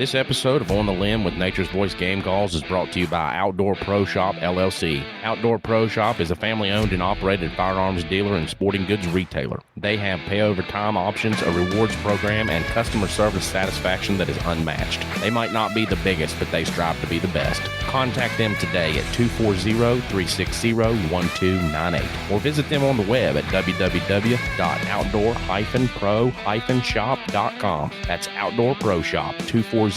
This episode of On the Limb with Nature's Voice Game Calls is brought to you by Outdoor Pro Shop, LLC. Outdoor Pro Shop is a family-owned and operated firearms dealer and sporting goods retailer. They have pay-over-time options, a rewards program, and customer service satisfaction that is unmatched. They might not be the biggest, but they strive to be the best. Contact them today at 240-360-1298 or visit them on the web at www.outdoor-pro-shop.com. That's Outdoor Pro Shop, 240-360-1298.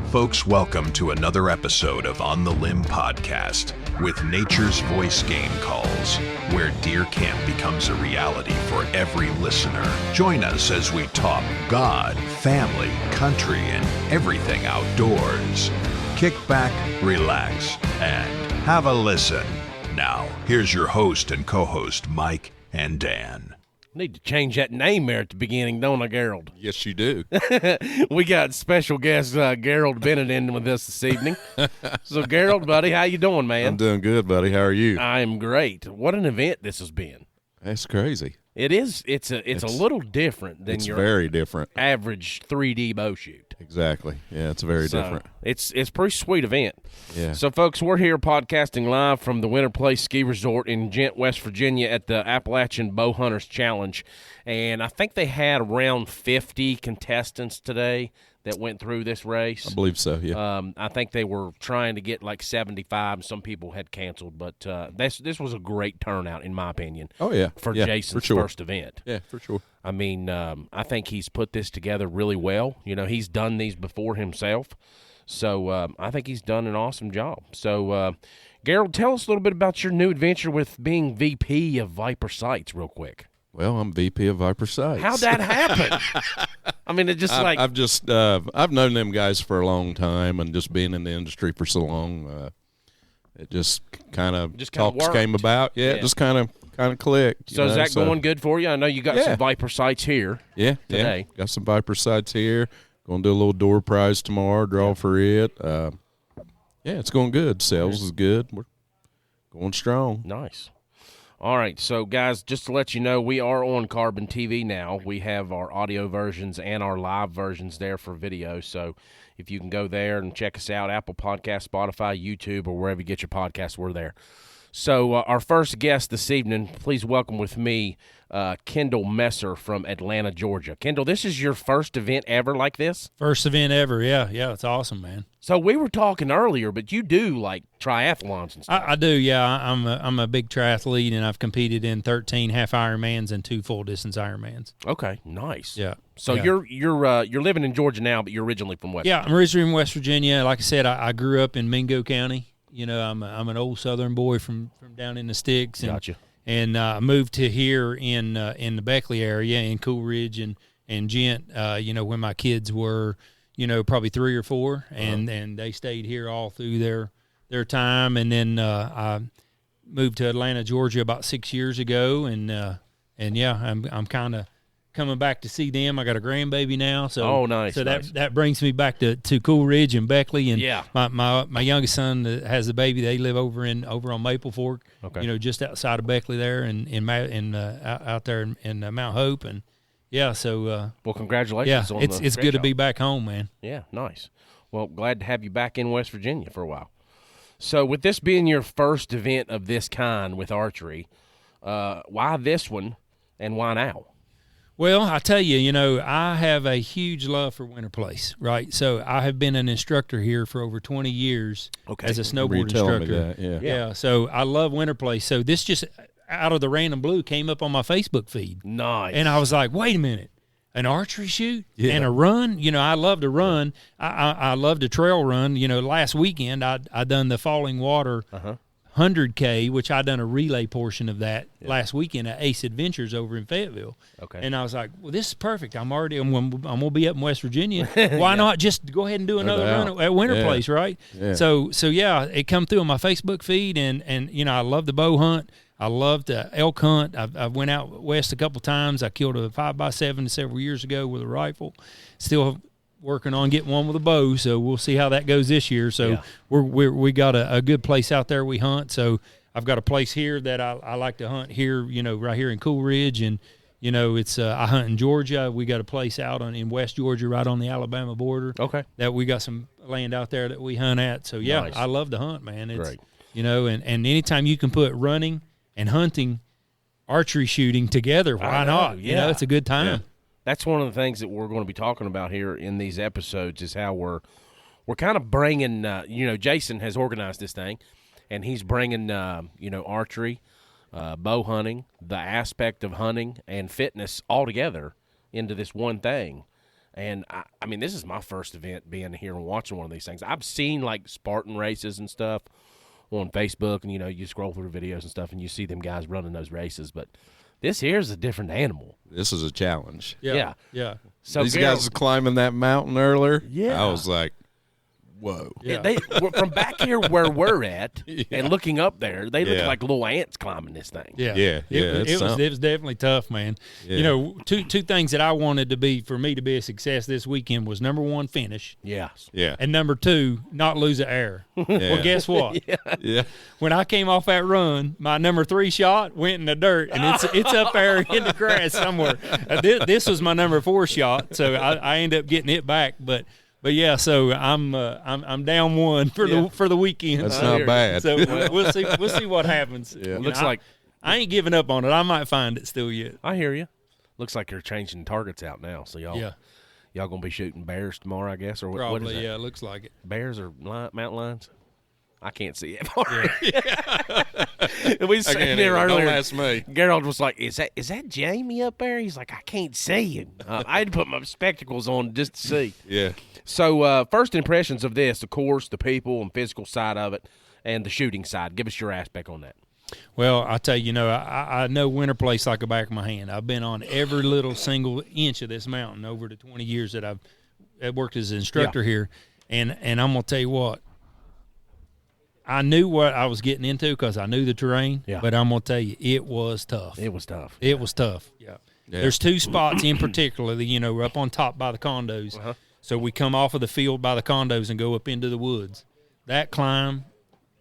Folks, welcome to another episode of On the Limb Podcast with Nature's Voice Game Calls, where deer camp becomes a reality for every listener. Join us as we talk God, family, country, and everything outdoors. Kick back, relax, and have a listen. Now, here's your host and co-host, Mike and Dan. Need to change that name there at the beginning, don't I, Gerald? Yes, you do. We got special guest Gerald Bennett in with us this evening. So, Gerald, buddy, how you doing, man? I'm doing good, buddy. How are you? I am great. What an event this has been. That's crazy. It is. It's a little different than your very different average 3D bow shoot. Exactly. Yeah, it's very different. It's a pretty sweet event. Yeah. So, folks, we're here podcasting live from the Winter Place Ski Resort in Gent, West Virginia at the Appalachian Bowhunters Challenge. And I think they had around 50 contestants today that went through this race. I believe so, yeah. I think they were trying to get like 75. Some people had canceled, but this was a great turnout, in my opinion. Oh, yeah. For yeah, Jason's for sure. first event. Yeah, for sure. I mean, I think he's put this together really well. You know, he's done these before himself. So I think he's done an awesome job. So, Gerald, tell us a little bit about your new adventure with being VP of Viper Sights real quick. Well, I'm VP of Viper Sights. How'd that happen? I mean, it just I've known them guys for a long time, and just being in the industry for so long, it just kind of talks came about. Yeah, it just kind of clicked. So is that going good for you? I know you got some Viper Sights here. Yeah, today. Got some Viper Sights here. Going to do a little door prize tomorrow, draw for it. Yeah, it's going good. Sales is good. We're going strong. Nice. All right, so guys, just to let you know, we are on Carbon TV now. We have our audio versions and our live versions there for video. So if you can go there and check us out, Apple Podcasts, Spotify, YouTube, or wherever you get your podcasts, we're there. So our first guest this evening, please welcome with me Kendall Messer from Atlanta, Georgia. Kendall, this is your first event ever like this? First event ever, yeah. It's awesome, man. So we were talking earlier, but you do like triathlons and stuff. I do, yeah. I'm a big triathlete, and I've competed in 13 half Ironmans and 2 full distance Ironmans. Okay, nice. Yeah. So you're living in Georgia now, but you're originally from West. Yeah, I'm originally from West Virginia. Like I said, I grew up in Mingo County. You know, I'm an old Southern boy from down in the sticks. And, gotcha. And moved to here in the Beckley area in Cool Ridge and Gent. You know, when my kids were, you know, probably 3 or 4, and they stayed here all through their time. And then I moved to Atlanta, Georgia, about 6 years ago. And yeah, I'm kind of coming back to see them. I got a grandbaby now, so nice. So nice. that brings me back to Cool Ridge and Beckley, and yeah. my youngest son that has a baby. They live over on Maple Fork, okay. You know, just outside of Beckley there, and out there in Mount Hope, and yeah. So well, congratulations. Yeah, on it's good to be back home, man. Yeah, nice. Well, glad to have you back in West Virginia for a while. So, with this being your first event of this kind with archery, why this one and why now? Well, I tell you, you know, I have a huge love for Winter Place, right? So I have been an instructor here for over 20 years as a snowboard instructor. Yeah. So I love Winter Place. So this just out of the random blue came up on my Facebook feed. Nice. And I was like, wait a minute, an archery shoot and a run? You know, I love to run. I love to trail run. You know, last weekend I done the Falling Water 100K, which I done a relay portion of that last weekend at Ace Adventures over in Fayetteville. Okay. And I was like, well, this is perfect. I'm going to be up in West Virginia. Why not just go ahead and do another run at Winter Place, right? Yeah. So yeah, it come through on my Facebook feed, and you know, I love the bow hunt. I love the elk hunt. I went out west a couple times. I killed a 5x7 several years ago with a rifle. Still working on getting one with a bow, so we'll see how that goes this year. So we got a good place out there we hunt. So I've got a place here that I like to hunt here, you know, right here in Cool Ridge, and It's I hunt in Georgia. We got a place out in West Georgia, right on the Alabama border. Okay. That we got some land out there that we hunt at. So yeah, nice. I love to hunt, man. It's, great. And anytime you can put running and hunting, archery shooting together, why not? Yeah. It's a good time. Yeah. That's one of the things that we're going to be talking about here in these episodes is how we're kind of bringing. Jason has organized this thing, and he's bringing archery. Bow hunting, the aspect of hunting and fitness all together into this one thing. And, I mean, this is my first event being here and watching one of these things. I've seen, like, Spartan races and stuff on Facebook, and, you scroll through videos and stuff, and you see them guys running those races. But this here's a different animal. This is a challenge. Yeah. So these guys were climbing that mountain earlier. Yeah. I was like, whoa. Yeah. They from back here where we're at and looking up there, they look like little ants climbing this thing. It was definitely tough, man. Yeah. Two things that I wanted for me to be a success this weekend was, number one, finish. Yes. Yeah. And number two, not lose an air. Well, guess what? Yeah. When I came off that run, my number 3 shot went in the dirt, and it's up there in the grass somewhere. This was my number 4 shot, so I ended up getting it back, But yeah, so I'm down 1 for the weekend. That's not bad. So we'll see what happens. Yeah. Looks like I ain't giving up on it. I might find it still yet. I hear you. Looks like you're changing targets out now. So y'all gonna be shooting bears tomorrow, I guess, or what? Probably, what is that? yeah. It looks like it. Bears or mountain lions? I can't see it. We was sitting there earlier. Don't ask me. Gerald was like, "Is that Jamie up there?" He's like, "I can't see him." I had to put my spectacles on just to see. Yeah. So first impressions of this, of course, the people and physical side of it, and the shooting side. Give us your aspect on that. Well, I tell you, I know Winter Place like the back of my hand. I've been on every little single inch of this mountain over the 20 years that I've worked as an instructor here, and I'm gonna tell you what. I knew what I was getting into because I knew the terrain, but I'm going to tell you, it was tough. It was tough. It was tough, yeah. There's 2 spots in particular, we're up on top by the condos. Uh-huh. So we come off of the field by the condos and go up into the woods. That climb,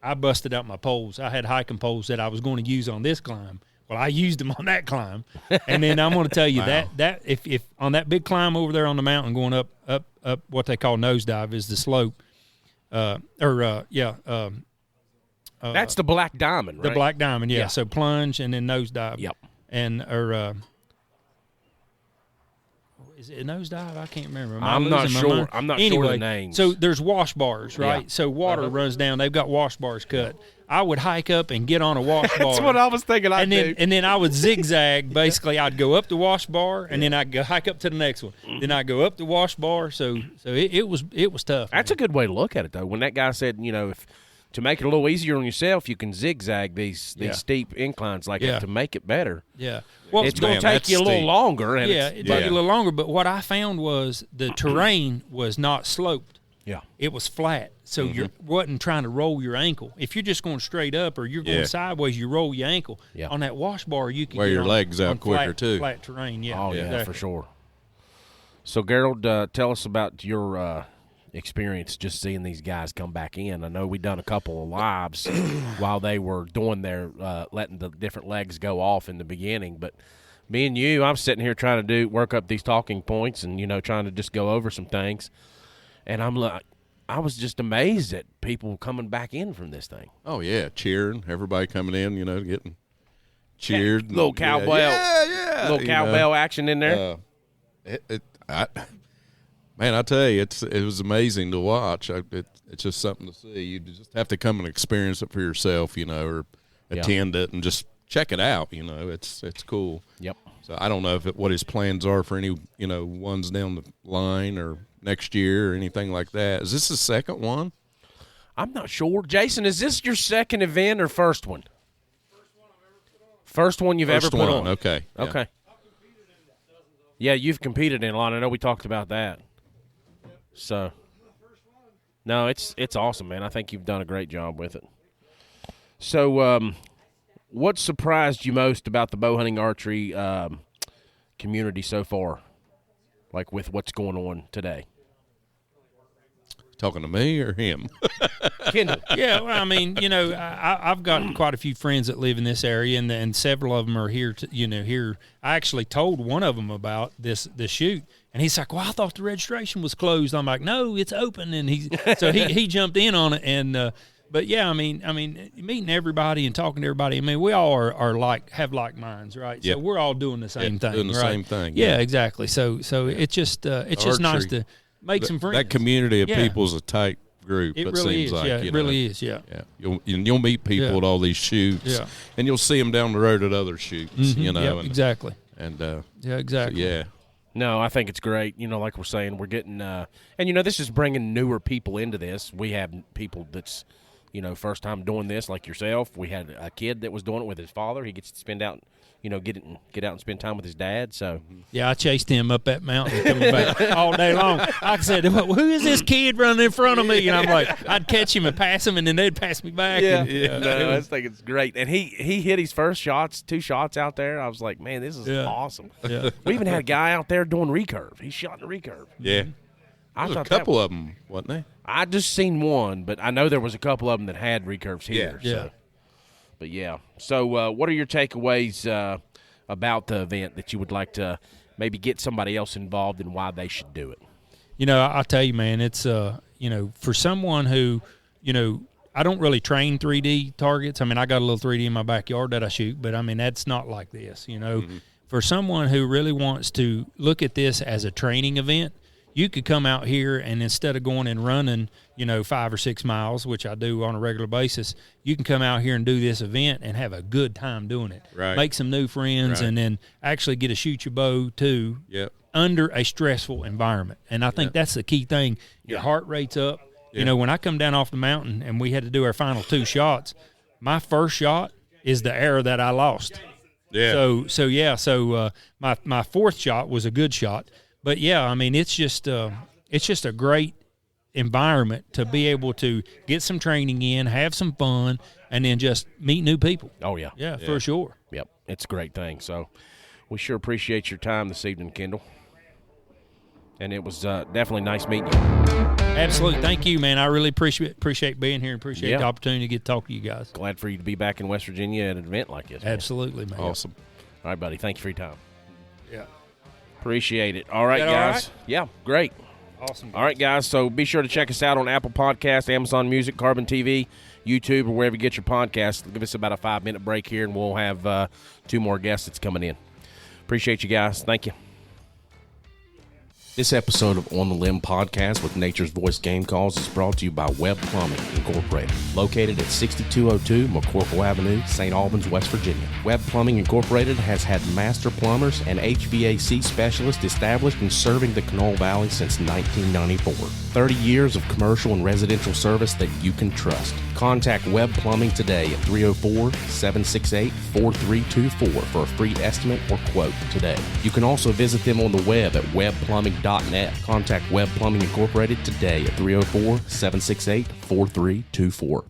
I busted out my poles. I had hiking poles that I was going to use on this climb. Well, I used them on that climb. And then I'm going to tell you that if on that big climb over there on the mountain going up what they call nosedive is the slope. That's the Black Diamond, right? The Black Diamond, Yeah. So plunge and then nosedive. Yep. And is it a nosedive? I can't remember. I'm not sure. I'm not sure the names. So there's wash bars, right? Yeah. So water runs down. They've got wash bars cut. I would hike up and get on a wash bar. That's what I was thinking I'd do. And then I would zigzag. Basically, I'd go up the wash bar, and then I'd go hike up to the next one. Then I'd go up the wash bar. So it was tough. That's a good way to look at it, though. When that guy said, if to make it a little easier on yourself, you can zigzag these steep inclines like that to make it better. Yeah. Well, it's going to take you a little longer. And it'd take you a little longer. But what I found was the terrain was not sloped. Yeah. It was flat. So you wasn't trying to roll your ankle. If you're just going straight up or you're going sideways, you roll your ankle. Yeah. On that wash bar, you can wear get your legs out quicker, flat, too. Flat terrain, yeah. Oh, yeah, for sure. So, Gerald, tell us about your experience just seeing these guys come back in. I know we done a couple of lives while they were doing their letting the different legs go off in the beginning, but me and you, I'm sitting here trying to work up these talking points and trying to just go over some things, and I'm like, I was just amazed at people coming back in from this thing. Oh yeah, cheering, everybody coming in, getting cheered, little cowbell, little cowbell action in there. Man, I tell you, it was amazing to watch. It's just something to see. You just have to come and experience it for yourself, or attend it and just check it out. It's cool. Yep. So I don't know what his plans are for any ones down the line or next year or anything like that. Is this the second one? I'm not sure. Jason, is this your second event or first one? First one you've ever put on. Okay. Yeah. Okay. Yeah, you've competed in a lot. I know we talked about that. So, no, it's awesome, man. I think you've done a great job with it. So, what surprised you most about the bow hunting archery community so far, like with what's going on today? Talking to me or him? Kendall. Yeah, well, I mean, I've got quite a few friends that live in this area, and several of them are here. Here. I actually told one of them about this shoot, and he's like, "Well, I thought the registration was closed." I'm like, "No, it's open." And he jumped in on it, and but yeah, I mean, meeting everybody and talking to everybody. I mean, we all have like minds, right? Yep. So we're all doing the same thing, doing the right? same thing. Yeah, exactly. So it's just nice to make some friends. That community of people is a tight group. It really seems is. like, Yeah, it really is. Yeah. Yeah. You'll meet people at all these shoots. Yeah. And you'll see them down the road at other shoots. Mm-hmm. Yep, exactly. And yeah, exactly. So, yeah. No, I think it's great. Like we're saying, we're getting and this is bringing newer people into this. We have people that's first time doing this, like yourself. We had a kid that was doing it with his father. He gets to spend out, get out and spend time with his dad. So yeah, I chased him up that mountain coming back all day long. Like I said, "Who is this kid running in front of me?" And I'm like, I'd catch him and pass him, and then they'd pass me back. Yeah, and, I just think it's great. And he hit his first two shots out there. I was like, man, this is awesome. Yeah. We even had a guy out there doing recurve. He shot in the recurve. Yeah. I There's a couple of them, wasn't they? I just seen one, but I know there was a couple of them that had recurves here. Yeah. So. But yeah. So what are your takeaways about the event that you would like to maybe get somebody else involved in why they should do it? I'll tell you, man, it's for someone who, I don't really train 3D targets. I mean, I got a little 3D in my backyard that I shoot, but I mean, that's not like this, Mm-hmm. For someone who really wants to look at this as a training event, you could come out here and instead of going and running, 5 or 6 miles, which I do on a regular basis, you can come out here and do this event and have a good time doing it. Right. Make some new friends and then actually get to shoot your bow too. Yep. Under a stressful environment. And I think that's the key thing. Your heart rate's up. Yeah. When I come down off the mountain and we had to do our final 2 shots, my first shot is the arrow that I lost. Yeah. So my fourth shot was a good shot. But yeah, I mean, it's just a great environment to be able to get some training in, have some fun, and then just meet new people. Oh yeah, yeah, for sure. Yep, it's a great thing. So we sure appreciate your time this evening, Kendall. And it was definitely nice meeting you. Absolutely, thank you, man. I really appreciate being here and appreciate the opportunity to get to talk to you guys. Glad for you to be back in West Virginia at an event like this. Man. Absolutely, man. Awesome. All right, buddy. Thank you for your time. Yeah. Appreciate it. All right, guys. All right? Yeah, great. Awesome. All right, guys. So be sure to check us out on Apple Podcasts, Amazon Music, Carbon TV, YouTube, or wherever you get your podcasts. Give us about a 5-minute break here, and we'll have 2 more guests that's coming in. Appreciate you guys. Thank you. This episode of On the Limb Podcast with Nature's Voice Game Calls is brought to you by Webb Plumbing Incorporated, located at 6202 McCorkle Avenue, St. Albans, West Virginia. Webb Plumbing Incorporated has had master plumbers and HVAC specialists established and serving the Knoll Valley since 1994. 30 years of commercial and residential service that you can trust. Contact Webb Plumbing today at 304-768-4324 for a free estimate or quote today. You can also visit them on the web at webbplumbing.net. Contact Webb Plumbing Incorporated today at 304-768-4324.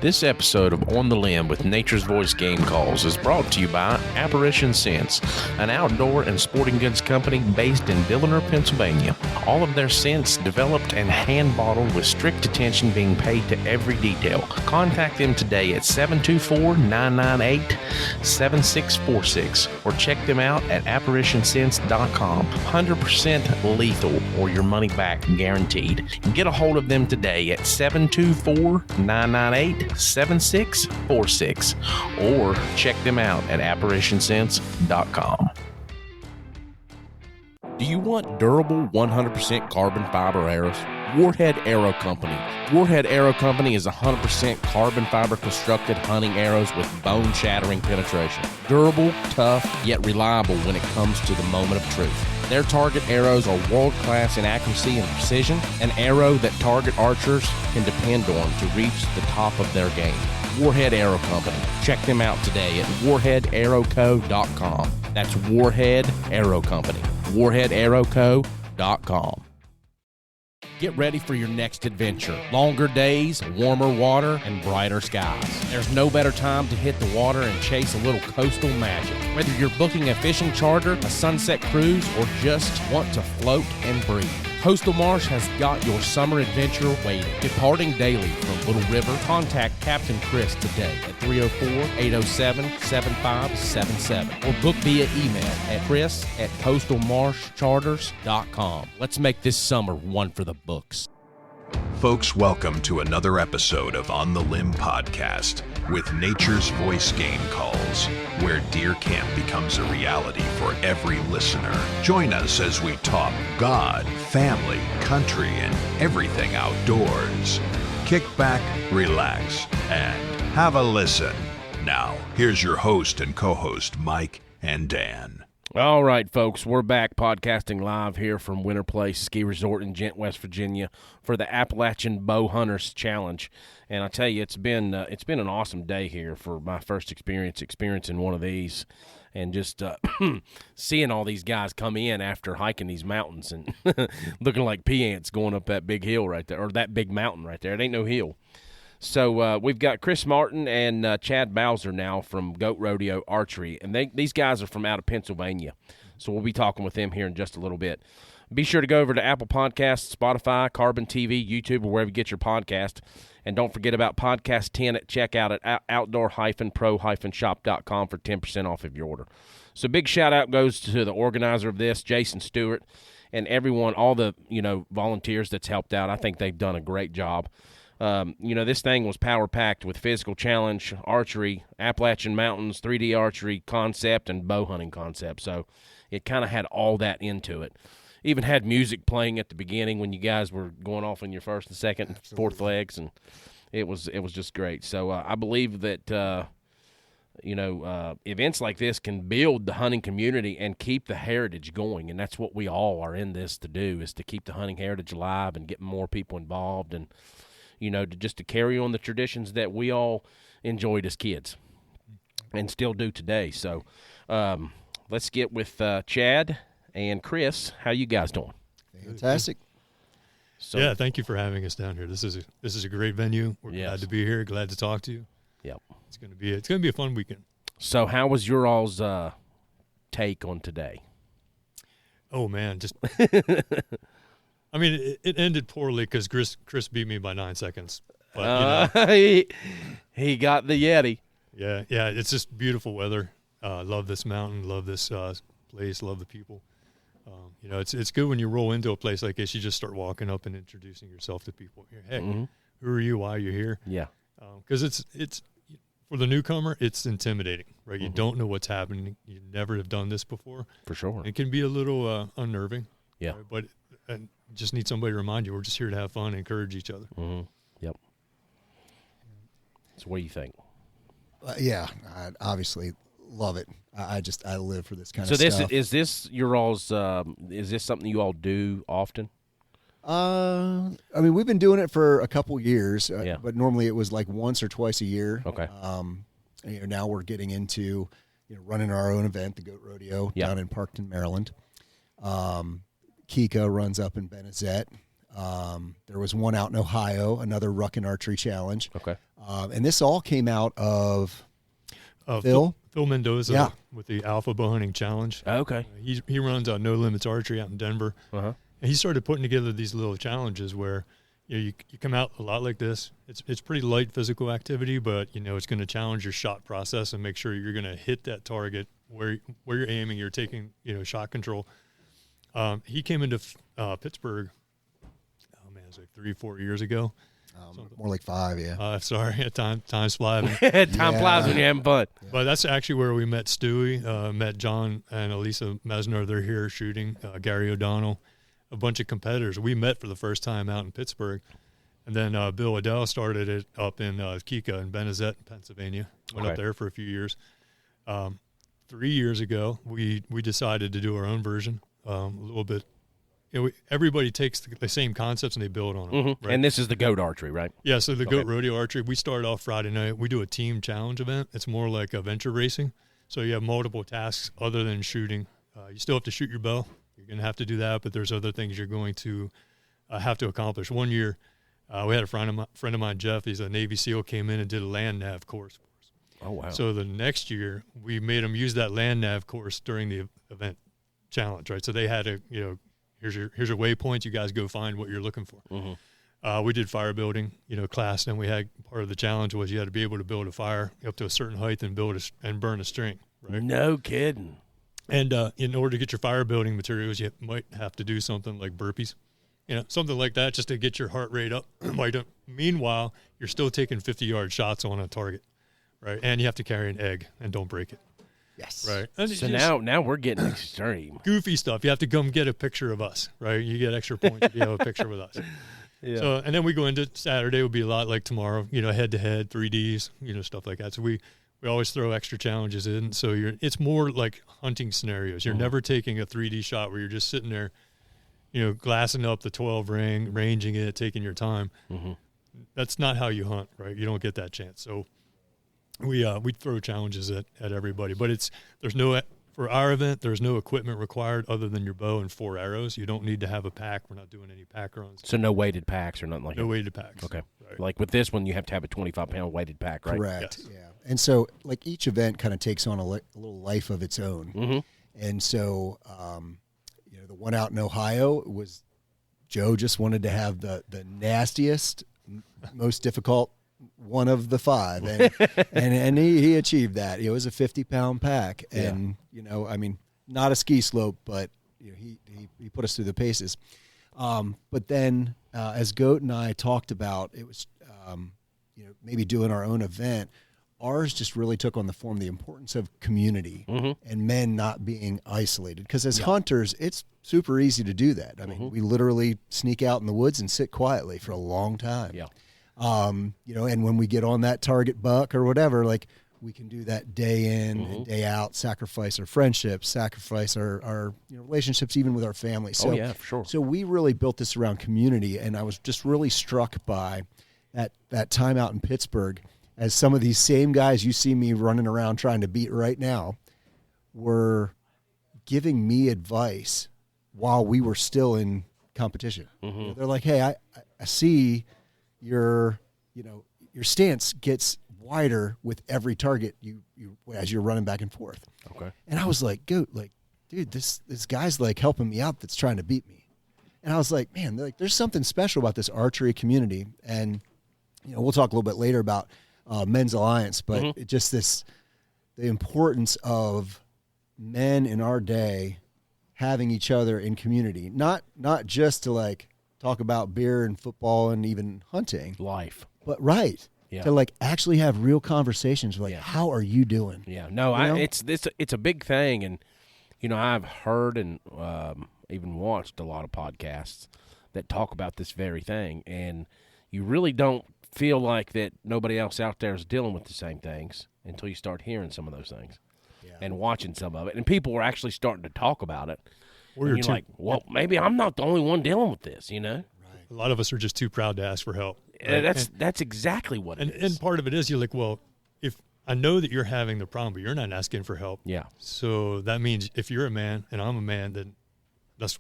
This episode of On the Limb with Nature's Voice Game Calls is brought to you by Appalachian Scents, an outdoor and sporting goods company based in Dilliner, Pennsylvania. All of their scents developed and hand bottled with strict attention being paid to every detail. Contact them today at 724-998-7646 or check them out at apparitionscents.com. 100% lethal or your money back guaranteed. Get a hold of them today at 724-998-7646 or check them out at apparitionscents.com. Do you want durable 100% carbon fiber arrows? Warhead Arrow Company. Warhead Arrow Company is 100% carbon fiber constructed hunting arrows with bone-shattering penetration. Durable, tough, yet reliable when it comes to the moment of truth. Their target arrows are world-class in accuracy and precision, an arrow that target archers can depend on to reach the top of their game. Warhead Arrow Company. Check them out today at warheadarrowco.com. That's Warhead Arrow Company. warheadarrowco.com. Get ready for your next adventure. Longer days, warmer water, and brighter skies. There's no better time to hit the water and chase a little coastal magic. Whether you're booking a fishing charter, a sunset cruise, or just want to float and breathe, Postal Marsh has got your summer adventure waiting. Departing daily from Little River, contact Captain Chris today at 304-807-7577 or book via email at chris@postalmarscharters.com. Let's make this summer one for the books. Folks, welcome to another episode of On the Limb Podcast with Nature's Voice Game Calls, where deer camp becomes a reality for every listener. Join us as we talk God, family, country, and everything outdoors. Kick back, relax, and have a listen. Now, here's your host and co-host, Mike and Dan. All right, folks, we're back podcasting live here from Winter Place Ski Resort in Gent, West Virginia for the Appalachian Bowhunters Challenge. And I tell you, it's been an awesome day here for my first experiencing one of these, and just seeing all these guys come in after hiking these mountains and looking like pea ants going up that big hill right there, or that big mountain right there. It ain't no hill. So we've got Chris Martin and Chad Bowser now from Goat Rodeo Archery, and these guys are from out of Pennsylvania. So we'll be talking with them here in just a little bit. Be sure to go over to Apple Podcasts, Spotify, Carbon TV, YouTube, or wherever you get your podcast. And don't forget about Podcast 10 at checkout at outdoor-pro-shop.com for 10% off of your order. So big shout-out goes to the organizer of this, Jason Stewart, and everyone, all the volunteers that's helped out. I think they've done a great job. This thing was power-packed with physical challenge, archery, Appalachian Mountains, 3D archery concept, and bow hunting concept. So it kind of had all that into it. Even had music playing at the beginning when you guys were going off on your first and second and fourth legs, and it was just great. So I believe that events like this can build the hunting community and keep the heritage going, and that's what we all are in this to do, is to keep the hunting heritage alive and get more people involved, and to carry on the traditions that we all enjoyed as kids and still do today. So let's get with Chad and Chris. How you guys doing? Fantastic. So, yeah, thank you for having us down here. This is a great venue. We're glad to be here. Glad to talk to you. Yep. It's gonna be a fun weekend. So how was your all's take on today? Oh man, just I mean, it ended poorly because Chris beat me by 9 seconds. But, he got the Yeti. Yeah, it's just beautiful weather. Love this mountain. Love this place. Love the people. It's good when you roll into a place like this. You just start walking up and introducing yourself to people. Hey, who are you? Why are you here? Yeah. Because it's for the newcomer, it's intimidating, right? You don't know what's happening. You never have done this before. For sure. It can be a little unnerving. Yeah. Right? But just need somebody to remind you we're just here to have fun and encourage each other. Mm-hmm. Yep. So what do you think? I obviously love it. I live for this kind of stuff. So is this your all's? Is this something you all do often? I mean, we've been doing it for a couple years, yeah. But normally it was like once or twice a year. Okay. Now we're getting into running our own event, the Goat Rodeo, down in Parkton, Maryland. Kika runs up in Benezet. There was one out in Ohio, another Ruckin Archery Challenge. Okay. And this all came out of Phil Mendoza with the Alpha Bow Hunting Challenge. Okay. He runs No Limits Archery out in Denver. Uh-huh. And he started putting together these little challenges where you come out a lot like this. It's pretty light physical activity, but it's going to challenge your shot process and make sure you're going to hit that target where you're aiming. You're taking shot control. He came into Pittsburgh. Oh man, it was like 3-4 years ago. More like 5, yeah. Sorry, time's flying. Time flies when you're having fun. But that's actually where we met Stewie, met John and Elisa Mesner. They're here shooting. Gary O'Donnell, a bunch of competitors. We met for the first time out in Pittsburgh. And then Bill Adele started it up in Kika in Benezet, Pennsylvania. Went up there for a few years. 3 years ago, we decided to do our own version, a little bit. Everybody takes the same concepts and they build on them. Mm-hmm. Right? And this is the Goat Archery, right? Yeah, so the Goat Rodeo Archery, we start off Friday night. We do a team challenge event. It's more like a venture racing. So you have multiple tasks other than shooting. You still have to shoot your bow. You're going to have to do that, but there's other things you're going to have to accomplish. One year, we had a friend of mine, Jeff. He's a Navy SEAL, came in and did a land nav course for us. Oh, wow. So the next year, we made them use that land nav course during the event challenge, right? So they had to, here's your waypoint. You guys go find what you're looking for. Mm-hmm. We did fire building, class, and we had part of the challenge was you had to be able to build a fire up to a certain height and and burn a string. Right? No kidding. And in order to get your fire building materials, you might have to do something like burpees, something like that, just to get your heart rate up. Meanwhile, you're still taking 50-yard shots on a target, right? And you have to carry an egg and don't break it. Yes. Right. So now we're getting extreme. Goofy stuff. You have to come get a picture of us, right? You get extra points if you have a picture with us. Yeah. So, and then we go into Saturday. Will be a lot like tomorrow. Head-to-head, 3Ds, stuff like that. So we always throw extra challenges in. So it's more like hunting scenarios. You're never taking a 3D shot where you're just sitting there, glassing up the 12 ring, ranging it, taking your time. Mm-hmm. That's not how you hunt, right? You don't get that chance. So we throw challenges at everybody, but for our event, there's no equipment required other than your bow and 4 arrows. You don't need to have a pack. We're not doing any pack runs. So no weighted packs or nothing like that? No weighted packs. Okay. Right. Like with this one, you have to have a 25-pound weighted pack, right? Correct. Yes. Yeah. And so, like, each event kind of takes on a little life of its own. Mm-hmm. And so, the one out in Ohio was Joe just wanted to have the nastiest, most difficult one of the 5, and he achieved that. It was a 50-pound pack, and not a ski slope, but he put us through the paces. But then, as Goat and I talked about, it was maybe doing our own event. Ours just really took on the form the importance of community and men not being isolated. Because as hunters, it's super easy to do that. I mean, we literally sneak out in the woods and sit quietly for a long time. Yeah. And when we get on that target buck or whatever, like, we can do that day in and day out, sacrifice our friendships, sacrifice our relationships, even with our family. So, for sure. So we really built this around community, and I was just really struck by that time out in Pittsburgh, as some of these same guys you see me running around trying to beat right now were giving me advice while we were still in competition. Mm-hmm. They're like, hey, I see your stance gets wider with every target you as you're running back and forth. Okay. And I was like, Goat, dude, this guy's like helping me out that's trying to beat me. And I was like, man, there's something special about this archery community. And we'll talk a little bit later about Men's Alliance, but it just the importance of men in our day having each other in community, not just to talk about beer and football and even hunting, life, but to actually have real conversations how are you doing? Yeah, no, it's a big thing, and I've heard and even watched a lot of podcasts that talk about this very thing, and you really don't feel like that nobody else out there is dealing with the same things until you start hearing some of those things and watching some of it, and people are actually starting to talk about it. And you're like, well, maybe I'm not the only one dealing with this, Right. A lot of us are just too proud to ask for help. Right? That's exactly what it is. And part of it is you're like, well, if I know that you're having the problem, but you're not asking for help. Yeah. So that means if you're a man and I'm a man, then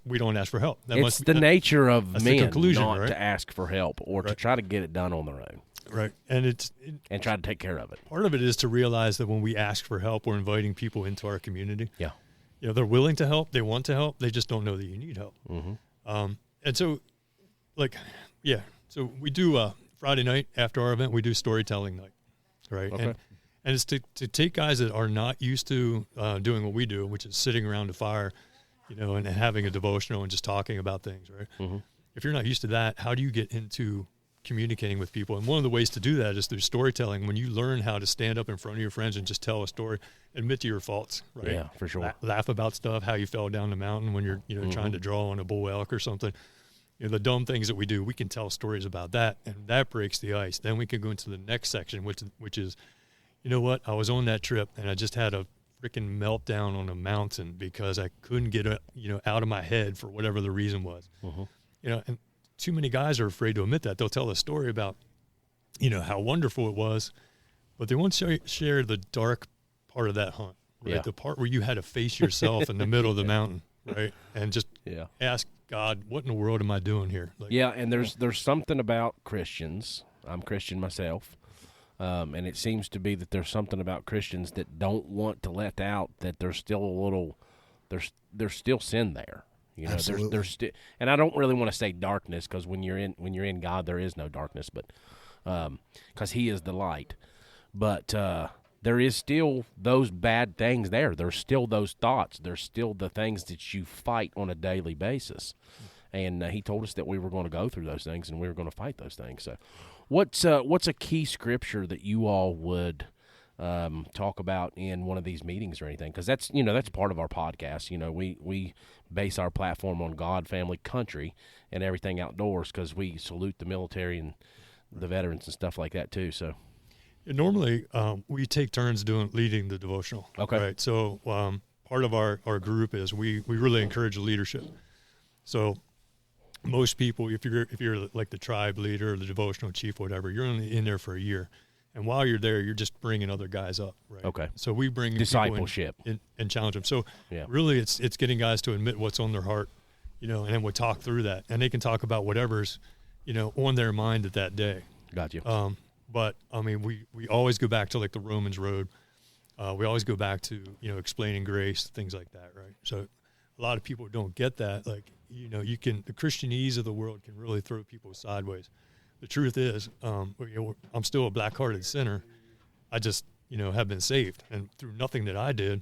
we don't ask for help. It's the nature of men not right? to ask for help or to try to get it done on their own. Right. And and try to take care of it. Part of it is to realize that when we ask for help, we're inviting people into our community. Yeah. They're willing to help. They want to help. They just don't know that you need help. Mm-hmm. And so, so we do Friday night after our event, we do storytelling night, right? Okay. And it's to take guys that are not used to doing what we do, which is sitting around a fire, and having a devotional and just talking about things, right? Mm-hmm. If you're not used to that, how do you get into communicating with people? And one of the ways to do that is through storytelling. When you learn how to stand up in front of your friends and just tell a story, admit to your faults, right? Yeah, for sure. Laugh about stuff, how you fell down the mountain when you're trying to draw on a bull elk or something. The dumb things that we do, we can tell stories about that, and that breaks the ice. Then we can go into the next section, which is, I was on that trip and I just had a freaking meltdown on a mountain because I couldn't get out of my head for whatever the reason was. Mm-hmm. And too many guys are afraid to admit that. They'll tell a story about, how wonderful it was, but they won't share the dark part of that hunt, right? Yeah. The part where you had to face yourself in the middle of the mountain, right? And just ask God, what in the world am I doing here? And there's something about Christians. I'm Christian myself. And it seems to be that there's something about Christians that don't want to let out that there's still there's still sin there. You know, Absolutely. there's still, and I don't really want to say darkness, because when you're in God, there is no darkness, but because He is the light. But there is still those bad things there. There's still those thoughts. There's still the things that you fight on a daily basis. And He told us that we were going to go through those things and we were going to fight those things. So, what's a key scripture that you all would talk about in one of these meetings or anything? Because that's part of our podcast. You know, we base our platform on God, family, country, and everything outdoors, because we salute the military and the veterans and stuff like that too. So. Normally, we take turns leading the devotional. Okay. Right. So part of our group is we really encourage leadership. So most people, if you're like the tribe leader or the devotional chief, whatever, you're only in there for a year, and while you're there, you're just bringing other guys up. Right. Okay. So we bring discipleship and challenge them. So really, it's getting guys to admit what's on their heart, and then we'll talk through that, and they can talk about whatever's on their mind at that day. Got you. But I mean, we always go back to like the Romans road. We always go back to explaining grace, things like that, right? So a lot of people don't get that. Like the Christianese of the world can really throw people sideways. The truth is, I'm still a black-hearted sinner. I just have been saved, and through nothing that I did,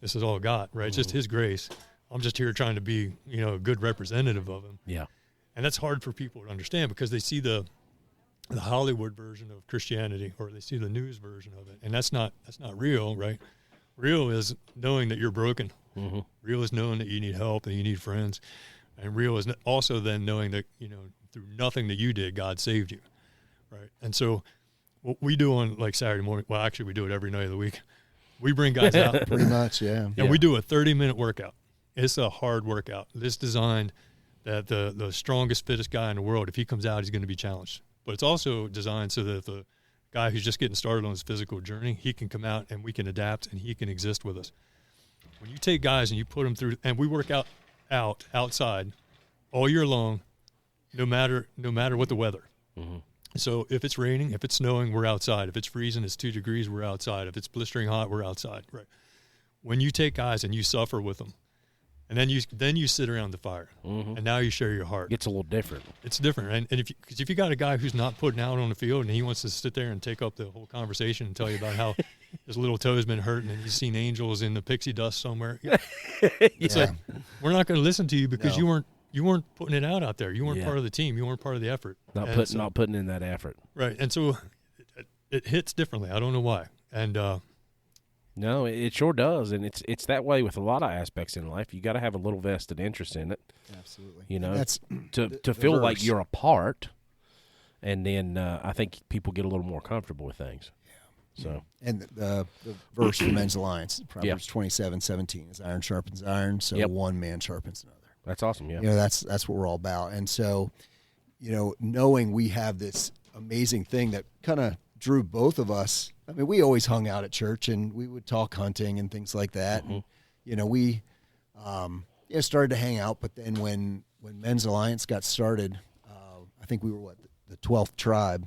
this is all God, right? It's just His grace. I'm just here trying to be a good representative of Him. Yeah, and that's hard for people to understand because they see the Hollywood version of Christianity, or they see the news version of it, and that's not real, right? Real is knowing that you're broken. Mm-hmm. Real is knowing that you need help and you need friends, and real is also then knowing that through nothing that you did, God saved you, right? And so, what we do on like Saturday morning, well, actually we do it every night of the week. We bring guys out, pretty much, yeah. and we do a 30-minute workout. It's a hard workout. It's designed that the strongest, fittest guy in the world, if he comes out, he's going to be challenged. But it's also designed so that the guy who's just getting started on his physical journey, he can come out and we can adapt and he can exist with us. When you take guys and you put them through, and we work outside all year long, no matter what the weather. Mm-hmm. So if it's raining, if it's snowing, we're outside. If it's freezing, it's 2 degrees, we're outside. If it's blistering hot, we're outside. Right. When you take guys and you suffer with them, and then you sit around the fire, and now you share your heart. It's a little different. It's different, and if you got a guy who's not putting out on the field and he wants to sit there and take up the whole conversation and tell you about how his little toe's been hurting and he's seen angels in the pixie dust somewhere, it's like we're not going to listen to you because you weren't putting it out there. You weren't part of the team. You weren't part of the effort. Not putting in that effort. Right, and so it hits differently. I don't know why, and. No, it sure does, and it's that way with a lot of aspects in life. You got to have a little vested interest in it. Absolutely. That's to feel like you're a part, and then I think people get a little more comfortable with things. Yeah. So and the verse for Men's Alliance, Proverbs 27:17, is iron sharpens iron, so one man sharpens another. That's awesome. Yeah. That's what we're all about, and so knowing we have this amazing thing that kind of drew both of us. I mean, we always hung out at church and we would talk hunting and things like that. Mm-hmm. And, we started to hang out. But then when Men's Alliance got started, I think we were, the 12th tribe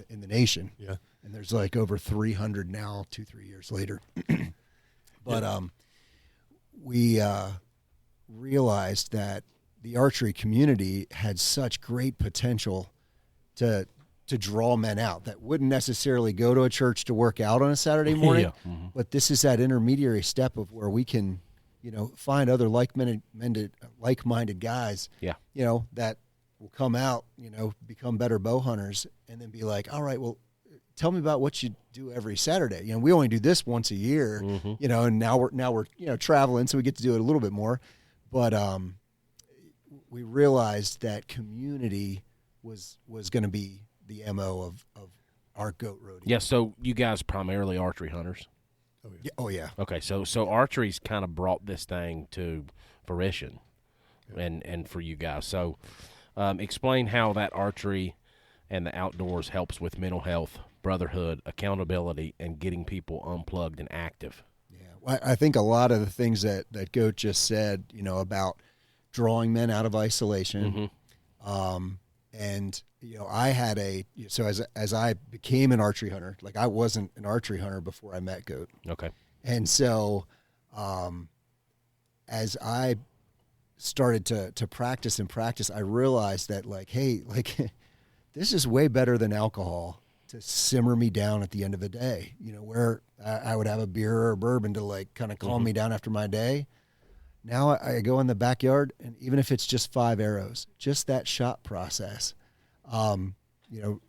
in the nation. Yeah. And there's like over 300 now, 2-3 years later. But we realized that the archery community had such great potential to draw men out that wouldn't necessarily go to a church to work out on a Saturday morning. But this is that intermediary step of where we can, find other like-minded guys, that will come out, become better bow hunters, and then be like, all right, well, tell me about what you do every Saturday. We only do this once a year, and now we're traveling, so we get to do it a little bit more. But we realized that community was going to be the MO of our goat rodeo. Yeah, so you guys primarily archery hunters? Oh, yeah. Okay, so archery's kind of brought this thing to fruition and for you guys. So explain how that archery and the outdoors helps with mental health, brotherhood, accountability, and getting people unplugged and active. Yeah, well, I think a lot of the things that Goat just said, about drawing men out of isolation, and I had as I became an archery hunter, like I wasn't an archery hunter before I met Goat. Okay. And so as I started to practice, I realized that hey, this is way better than alcohol to simmer me down at the end of the day. Where I would have a beer or a bourbon to kind of calm me down after my day. Now I go in the backyard, and even if it's just 5 arrows, just that shot process,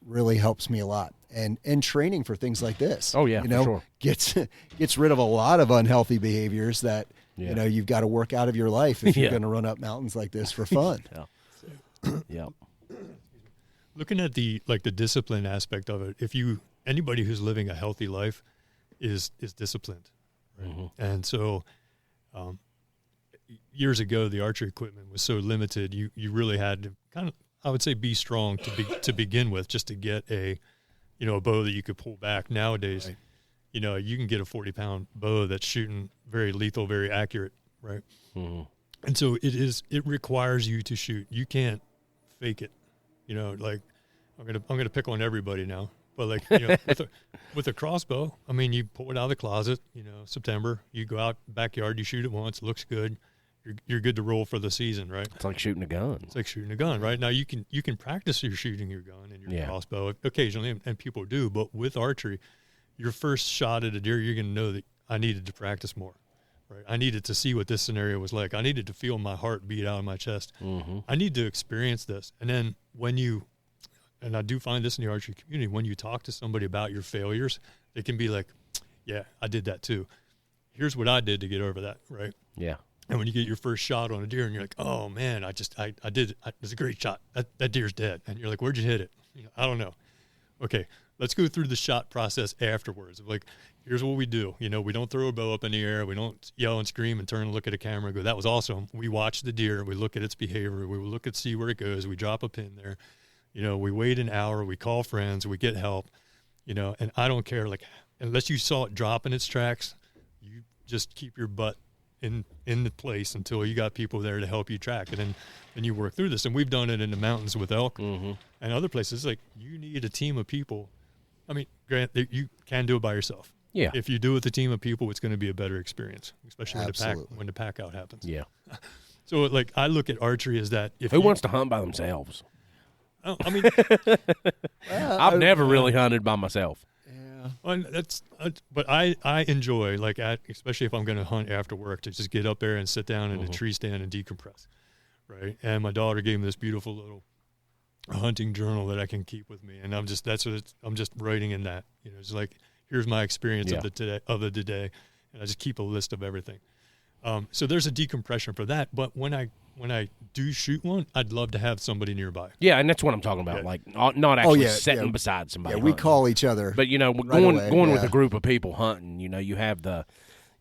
really helps me a lot. And training for things like this, for sure. gets rid of a lot of unhealthy behaviors that you've got to work out of your life if you're going to run up mountains like this for fun. Yeah. Looking at the discipline aspect of it, anybody who's living a healthy life is disciplined, right? Mm-hmm. And so, years ago, the archery equipment was so limited. You really had to kind of, I would say, be strong to begin with, just to get a bow that you could pull back. Nowadays, right. You can get a 40-pound bow that's shooting very lethal, very accurate, right? Mm-hmm. And so it requires you to shoot. You can't fake it. I'm gonna pick on everybody now, but with a crossbow, I mean, you pull it out of the closet. September, you go out backyard, you shoot it once, it looks good. You're good to roll for the season, right? It's like shooting a gun. It's like shooting a gun, right? Now you can practice your shooting your gun and your crossbow occasionally, and people do. But with archery, your first shot at a deer, you're going to know that I needed to practice more, right? I needed to see what this scenario was like. I needed to feel my heart beat out of my chest. Mm-hmm. I need to experience this. And then and I do find this in the archery community, when you talk to somebody about your failures, they can be like, "Yeah, I did that too. Here's what I did to get over that," right? Yeah. And when you get your first shot on a deer and you're like, "Oh man, I did it. It was a great shot. That deer's dead." And you're like, "Where'd you hit it?" I don't know. Okay, let's go through the shot process afterwards. Like, here's what we do. We don't throw a bow up in the air. We don't yell and scream and turn and look at a camera and go, "That was awesome." We watch the deer. We look at its behavior. We look at see where it goes. We drop a pin there. We wait an hour. We call friends. We get help. And I don't care. Unless you saw it drop in its tracks, you just keep your butt in the place until you got people there to help you track it, and you work through this. And we've done it in the mountains with elk and other places. You need a team of people. I mean, granted, you can do it by yourself. Yeah. If you do it with a team of people, it's going to be a better experience, especially when the pack out happens. Yeah. So I look at archery as that. Who wants to hunt by themselves? Oh, I mean, I've never really hunted by myself. Well, but I enjoy, especially if I'm going to hunt after work, to just get up there and sit down in a tree stand and decompress, right? And my daughter gave me this beautiful little hunting journal that I can keep with me, and I'm just writing in that, it's like, here's my experience of the day, and I just keep a list of everything. So there's a decompression for that. But when I do shoot one, I'd love to have somebody nearby. Yeah, and that's what I'm talking about. Yeah. Not actually sitting beside somebody. Yeah, we call each other. But going with a group of people hunting, you have the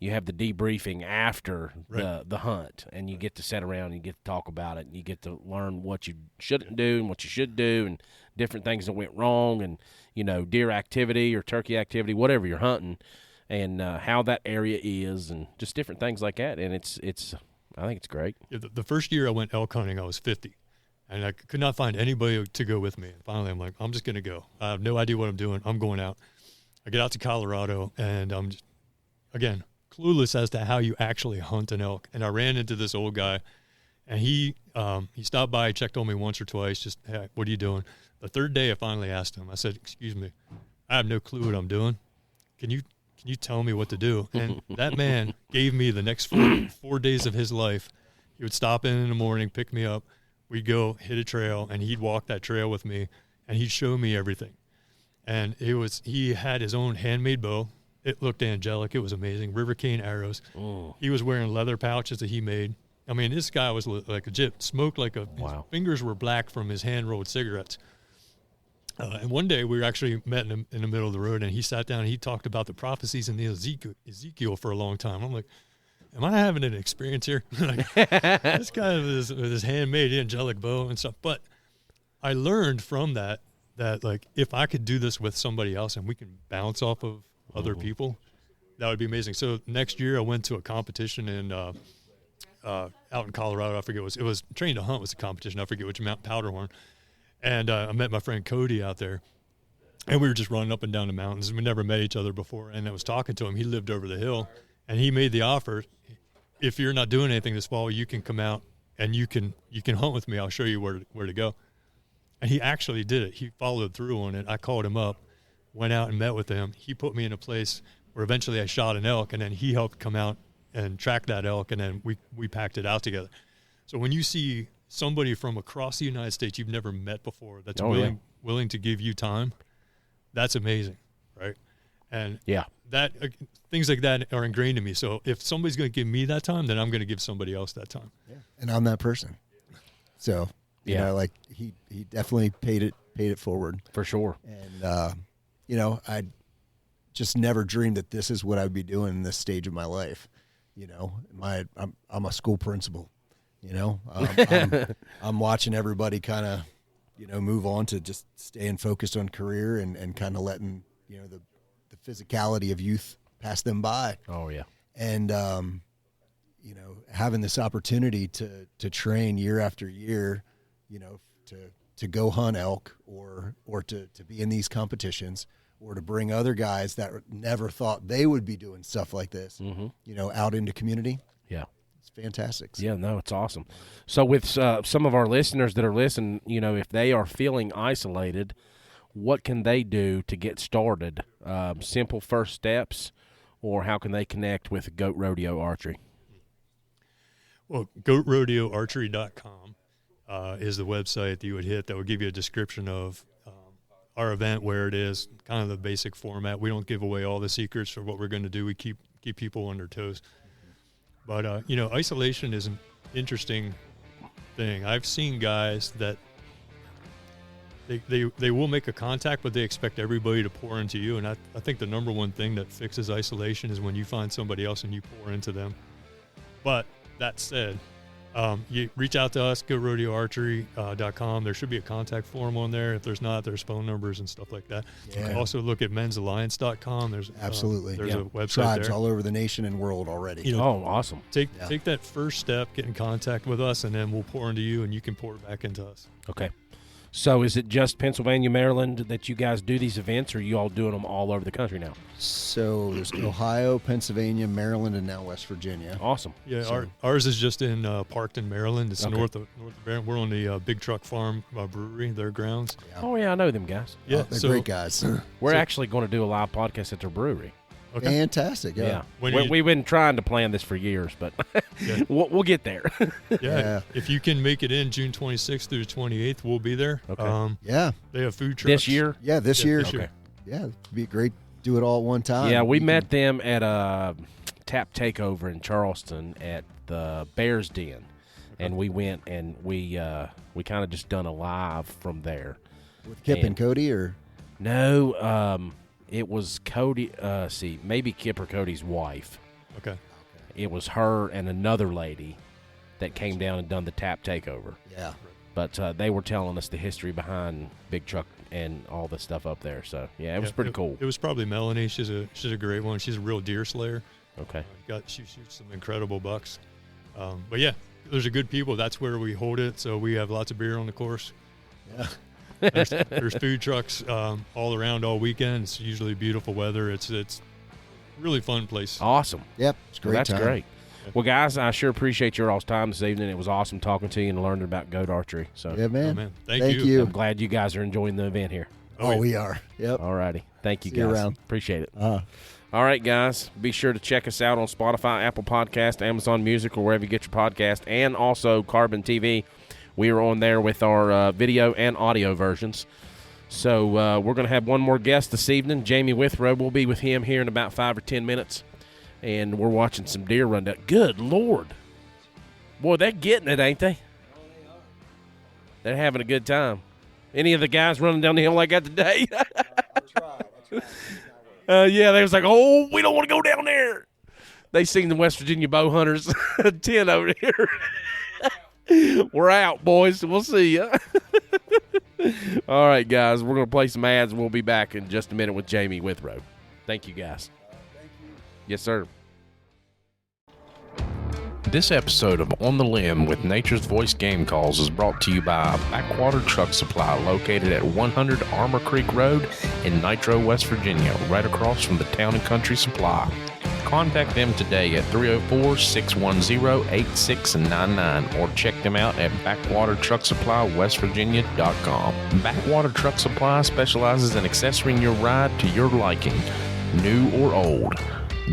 debriefing after the hunt, and you get to sit around and you get to talk about it, and you get to learn what you shouldn't do and what you should do, and different things that went wrong, and deer activity or turkey activity, whatever you're hunting, and how that area is, and just different things like that. And it's I think it's great. Yeah, the first year I went elk hunting, I was 50, and I could not find anybody to go with me. And finally, I'm like, I'm just going to go. I have no idea what I'm doing. I'm going out. I get out to Colorado, and I'm just, again, clueless as to how you actually hunt an elk. And I ran into this old guy, and he stopped by, checked on me once or twice, just, "Hey, what are you doing?" The third day, I finally asked him. I said, "Excuse me, I have no clue what I'm doing. Can you tell me what to do?" And that man gave me the next 4 days of his life. He would stop in the morning, pick me up. We'd go hit a trail, and he'd walk that trail with me, and he'd show me everything. And he had his own handmade bow. It looked angelic. It was amazing. River cane arrows. Oh. He was wearing leather pouches that he made. I mean, this guy was like legit. Smoked like his fingers were black from his hand-rolled cigarettes. And one day we were actually met in the middle of the road, and he sat down and he talked about the prophecies in the Ezekiel for a long time. I'm like, am I having an experience here? This guy with his handmade angelic bow and stuff. But I learned from that if I could do this with somebody else and we can bounce off of other people, that would be amazing. So next year I went to a competition out in Colorado. I forget it was Train to Hunt was a competition. I forget which Mount Powderhorn. And I met my friend Cody out there, and we were just running up and down the mountains. We never met each other before, and I was talking to him. He lived over the hill, and he made the offer, if you're not doing anything this fall, you can come out and you can hunt with me. I'll show you where to go. And he actually did it. He followed through on it. I called him up, went out and met with him. He put me in a place where eventually I shot an elk, and then he helped come out and track that elk, and then we packed it out together. So when you see somebody from across the United States you've never met before that's willing to give you time, that's amazing, right? And that things like that are ingrained in me. So if somebody's going to give me that time, then I'm going to give somebody else that time. Yeah. And I'm that person. So you know, like he definitely paid it forward for sure. And you know, I just never dreamed that this is what I would be doing in this stage of my life. You know, I'm a school principal. You know, I'm watching everybody kind of, you know, move on to just staying focused on career and kind of letting, you know, the physicality of youth pass them by. Oh yeah. And you know, having this opportunity to train year after year, you know, to go hunt elk or to be in these competitions, or to bring other guys that never thought they would be doing stuff like this, you know, out into community. Yeah. It's fantastic. Yeah, no, it's awesome. So with some of our listeners that are listening, you know, if they are feeling isolated, what can they do to get started? Simple first steps, or how can they connect with Goat Rodeo Archery? Well, goatrodeoarchery.com is the website that you would hit that would give you a description of our event, where it is, kind of the basic format. We don't give away all the secrets for what we're going to do. We keep people on their toes. But, you know, isolation is an interesting thing. I've seen guys that they will make a contact, but they expect everybody to pour into you. And I think the number one thing that fixes isolation is when you find somebody else and you pour into them. But that said, you reach out to us, goatrodeoarchery.com. There should be a contact form on there. If there's not, there's phone numbers and stuff like that. Yeah. Also look at men'salliance.com. There's absolutely there's a website tribes there. all over the nation and world already. You know, oh, awesome. Take that first step, get in contact with us, and then we'll pour into you, and you can pour back into us. Okay. So is it just Pennsylvania, Maryland that you guys do these events, or are you all doing them all over the country now? So there's Ohio, Pennsylvania, Maryland, and now West Virginia. Awesome. Yeah, So- ours is just in Parkton, Maryland. It's Okay. north of Maryland. We're on the Big Truck Farm Brewery, their grounds. Oh, yeah, I know them guys. Yeah, They're great guys. We're actually going to do a live podcast at their brewery. Okay. Fantastic. Yeah. We've been trying to plan this for years, but we'll get there. Yeah. If you can make it in June 26th through 28th, we'll be there. Okay. Yeah. They have food trucks. This year? Yeah, this year. This year. Yeah, it'd be great. Do it all at one time. Yeah, we met them at a tap takeover in Charleston at the Bears Den, and we went and we kind of just done a live from there. With Kip and Cody, or no, it was Cody. Maybe Kip or Cody's wife. Okay. It was her and another lady that came down and done the tap takeover. yeah. But they were telling us the history behind Big Truck and all the stuff up there. So yeah, it was pretty cool. It was probably Melanie. She's a great one. She's a real deer slayer. Okay. She shoots some incredible bucks. But yeah, there's a good people. That's where we hold it. So we have lots of beer on the course. Yeah. There's food trucks all around all weekend. It's usually beautiful weather. It's really fun place. Awesome. Yep. It's a great. That's time. great. Well, guys, I sure appreciate your all's time this evening. It was awesome talking to you and learning about goat archery. So Yeah, man. Oh, man. Thank Thank you. you. I'm glad you guys are enjoying the event here. Oh, we are. Yep. All righty. Thank you, See you guys. around. Appreciate it. Uh, All right, guys. Be sure to check us out on Spotify, Apple Podcast, Amazon Music, or wherever you get your podcast, and also Carbon TV. We are on there with our video and audio versions. So we're going to have one more guest this evening. Jamie Withrow. We'll be with him here in about 5 or 10 minutes. And we're watching some deer run down. Good Lord. Boy, they're getting it, ain't they? They're having a good time. Any of the guys running down the hill like that today? Yeah, they was like, oh, we don't want to go down there. They seen the West Virginia Bowhunters tent over here. We're out, boys. We'll see ya. All right, guys, we're going to play some ads, and we'll be back in just a minute with Jamie Withrow. Thank you, guys. thank you. Yes, sir. This episode of On the Limb with Nature's Voice Game Calls is brought to you by Backwater Truck Supply, located at 100 Armor Creek Road in Nitro, West Virginia, right across from the Town and Country Supply. Contact them today at 304-610-8699 or check them out at BackwaterTruckSupplyWestVirginia.com. Backwater Truck Supply specializes in accessoring your ride to your liking, new or old.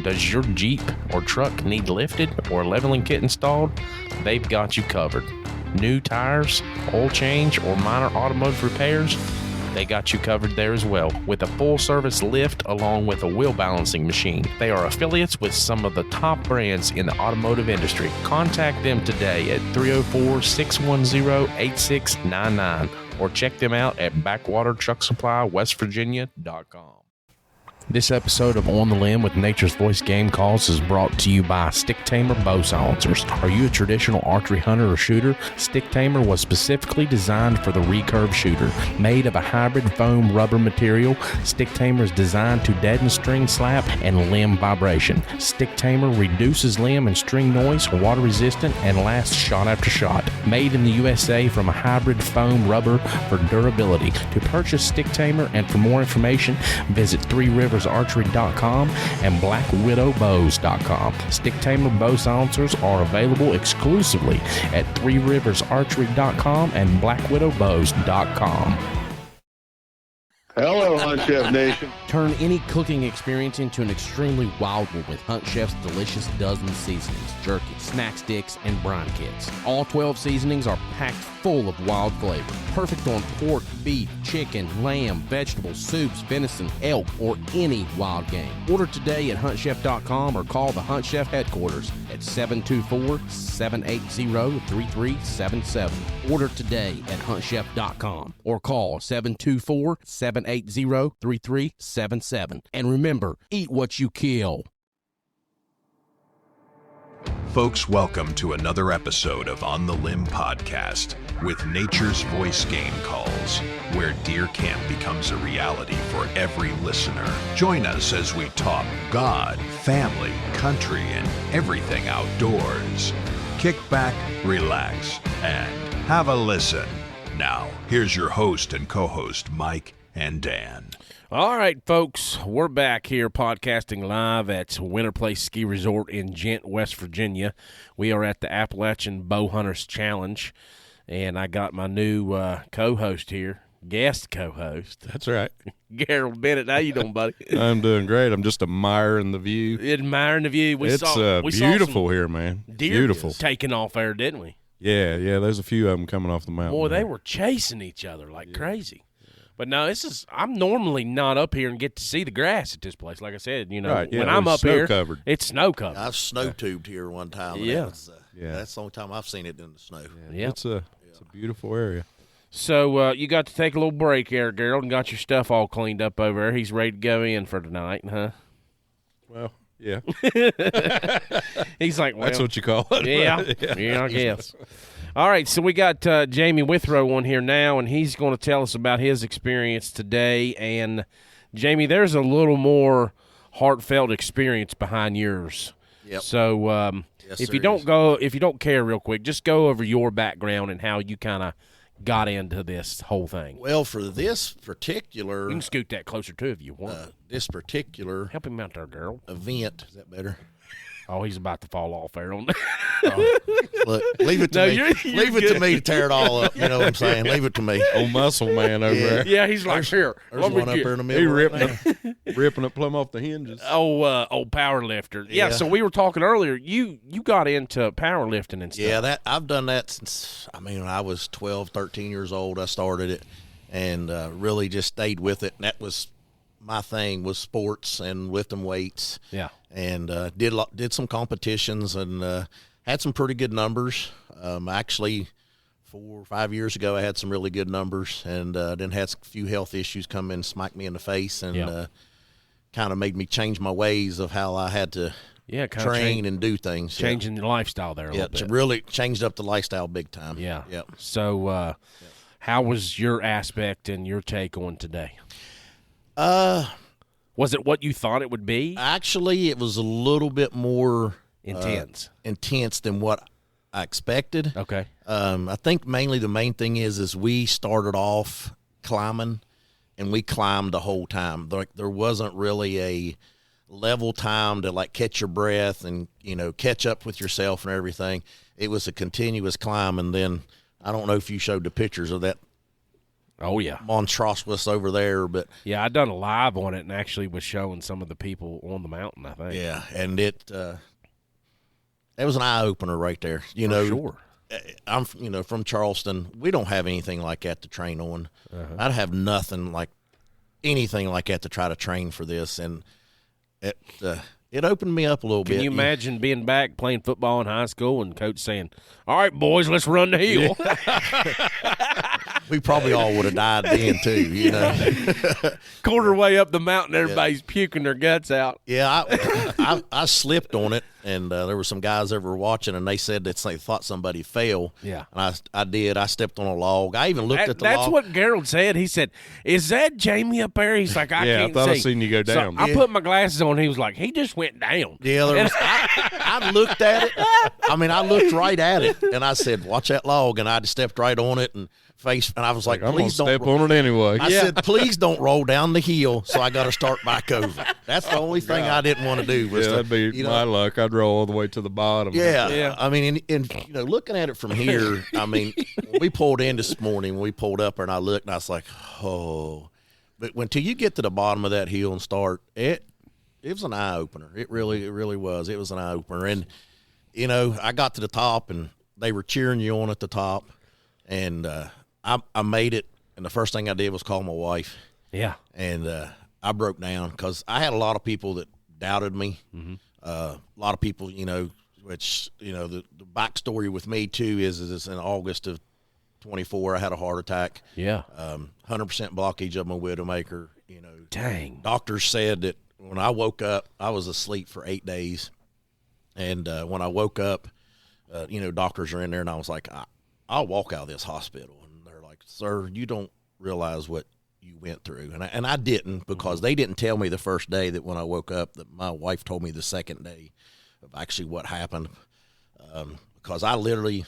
Does your Jeep or truck need lifted or leveling kit installed? They've got you covered. New tires, oil change, or minor automotive repairs? They got you covered there as well, with a full-service lift along with a wheel balancing machine. They are affiliates with some of the top brands in the automotive industry. Contact them today at 304-610-8699 or check them out at BackwaterTruckSupplyWestVirginia.com. This episode of On the Limb with Nature's Voice Game Calls is brought to you by Stick Tamer Bow Silencers. Are you a traditional archery hunter or shooter? Stick Tamer was specifically designed for the recurve shooter. Made of a hybrid foam rubber material, Stick Tamer is designed to deaden string slap and limb vibration. Stick Tamer reduces limb and string noise, water resistant, and lasts shot after shot. Made in the USA from a hybrid foam rubber for durability. To purchase Stick Tamer and for more information, visit 3riversarchery.com and blackwidowbows.com. Stick Tamer Bow Silencers are available exclusively at 3riversarchery.com and blackwidowbows.com. Hello, Hunt Chef Nation. Turn any cooking experience into an extremely wild one with Hunt Chef's delicious dozen seasonings, jerky, snack sticks, and brine kits. All 12 seasonings are packed full of wild flavor. Perfect on pork, beef, chicken, lamb, vegetables, soups, venison, elk, or any wild game. Order today at huntchef.com or call the Hunt Chef headquarters at 724-780-3377. Order today at huntchef.com or call 724-780-3377. And remember, eat what you kill. Folks, welcome to another episode of On the Limb Podcast with Nature's Voice Game Calls, where deer camp becomes a reality for every listener. Join us as we talk God, family, country, and everything outdoors. Kick back, relax, and have a listen. Now, here's your host and co-host, Mike and Dan. All right, folks, we're back here podcasting live at Winter Place Ski Resort in Gent, West Virginia. We are at the Appalachian Bowhunters Challenge, and I got my new co-host here, guest co-host. That's right. Gerald Bennett. How you doing, buddy? I'm doing great. I'm just admiring the view. Admiring the view. We it's beautiful here, man. Deer beautiful. Taking off there, didn't we? Yeah. There's a few of them coming off the mountain. Boy, they were chasing each other like crazy. But no, I'm normally not up here and get to see the grass at this place. Like I said, when I'm up here, it's snow covered. I've snow tubed here one time. And that's the only time I've seen it in the snow. Yeah. It's a beautiful area. So you got to take a little break there, Gerald, and got your stuff all cleaned up over there. He's ready to go in for tonight, huh? Well, yeah. He's like, well, that's what you call it. Yeah, I guess. All right, so we got Jamie Withrow on here now, and he's going to tell us about his experience today. And, Jamie, there's a little more heartfelt experience behind yours. Yep. So if you don't care real quick, just go over your background and how you kind of got into this whole thing. Well, for this particular... You can scoot that closer, too, if you want. This particular... Help him out there, girl. Event. Is that better? Oh, he's about to fall off there on Look, leave it to me. Leave it to me to tear it all up. You know what I'm saying? Leave it to me. Old muscle man over there. Yeah, he's like, here. There's one up here in the middle. He ripping it plumb off the hinges. Old power lifter. Yeah, so we were talking earlier. You got into powerlifting and stuff. Yeah, I've done that since, when I was 12, 13 years old. I started it and really just stayed with it. And that was my thing, was sports and lifting weights. Yeah. And did some competitions and had some pretty good numbers. Actually, 4 or 5 years ago, I had some really good numbers, and then had a few health issues come in and smite me in the face, and kind of made me change my ways of how I had to train and do things. Changing your lifestyle there a little bit. It really changed up the lifestyle big time. Yeah. Yep. So how was your aspect and your take on today? Was it what you thought it would be? Actually, it was a little bit more intense than what I expected. Okay. I think mainly the main thing is we started off climbing, and we climbed the whole time. There wasn't really level time to like catch your breath and, you know, catch up with yourself and everything. It was a continuous climb. And then I don't know if you showed the pictures of that. Oh, yeah. Monstrous over there. But yeah, I done a live on it and actually was showing some of the people on the mountain, I think. Yeah. And it was an eye opener right there. You know, sure. I'm, you know, from Charleston. We don't have anything like that to train on. I'd have nothing like anything like that to try to train for this. And it opened me up a little bit. Can you imagine being back playing football in high school and coach saying, all right, boys, let's run the hill? We probably all would have died then, too, you know. Quarter way up the mountain, everybody's puking their guts out. Yeah, I slipped on it, and there were some guys that were watching, and they said that they thought somebody fell. Yeah. And I did. I stepped on a log. I even looked at the log. That's what Gerald said. He said, is that Jamie up there? He's like, I can't see. I thought I seen you go down. So I put my glasses on. He was like, he just went down. Yeah, I looked at it. I mean, I looked right at it, and I said, watch that log, and I just stepped right on it, and I was like, I'm please gonna don't step on it anyway. I said, please don't roll down the hill, so I got to start back over. That's the only thing I didn't want to do. Was that'd be my luck. I'd roll all the way to the bottom. Yeah. I mean, and you know, looking at it from here, I mean, when we pulled in this morning, when we pulled up, and I looked, and I was like, oh. But until you get to the bottom of that hill and start, it was an eye opener. It really was. It was an eye opener, and you know, I got to the top, and they were cheering you on at the top, and I made it, and the first thing I did was call my wife. Yeah. And I broke down because I had a lot of people that doubted me. Mm-hmm. A lot of people, you know, which, you know, the backstory with me, too, is in August of 24, I had a heart attack. Yeah. 100% blockage of my widowmaker. You know, dang. Doctors said that when I woke up, I was asleep for 8 days. And when I woke up, you know, doctors are in there, and I was like, I'll walk out of this hospital. Sir, you don't realize what you went through. And I didn't, because they didn't tell me the first day that when I woke up, that my wife told me the second day of actually what happened. Because I literally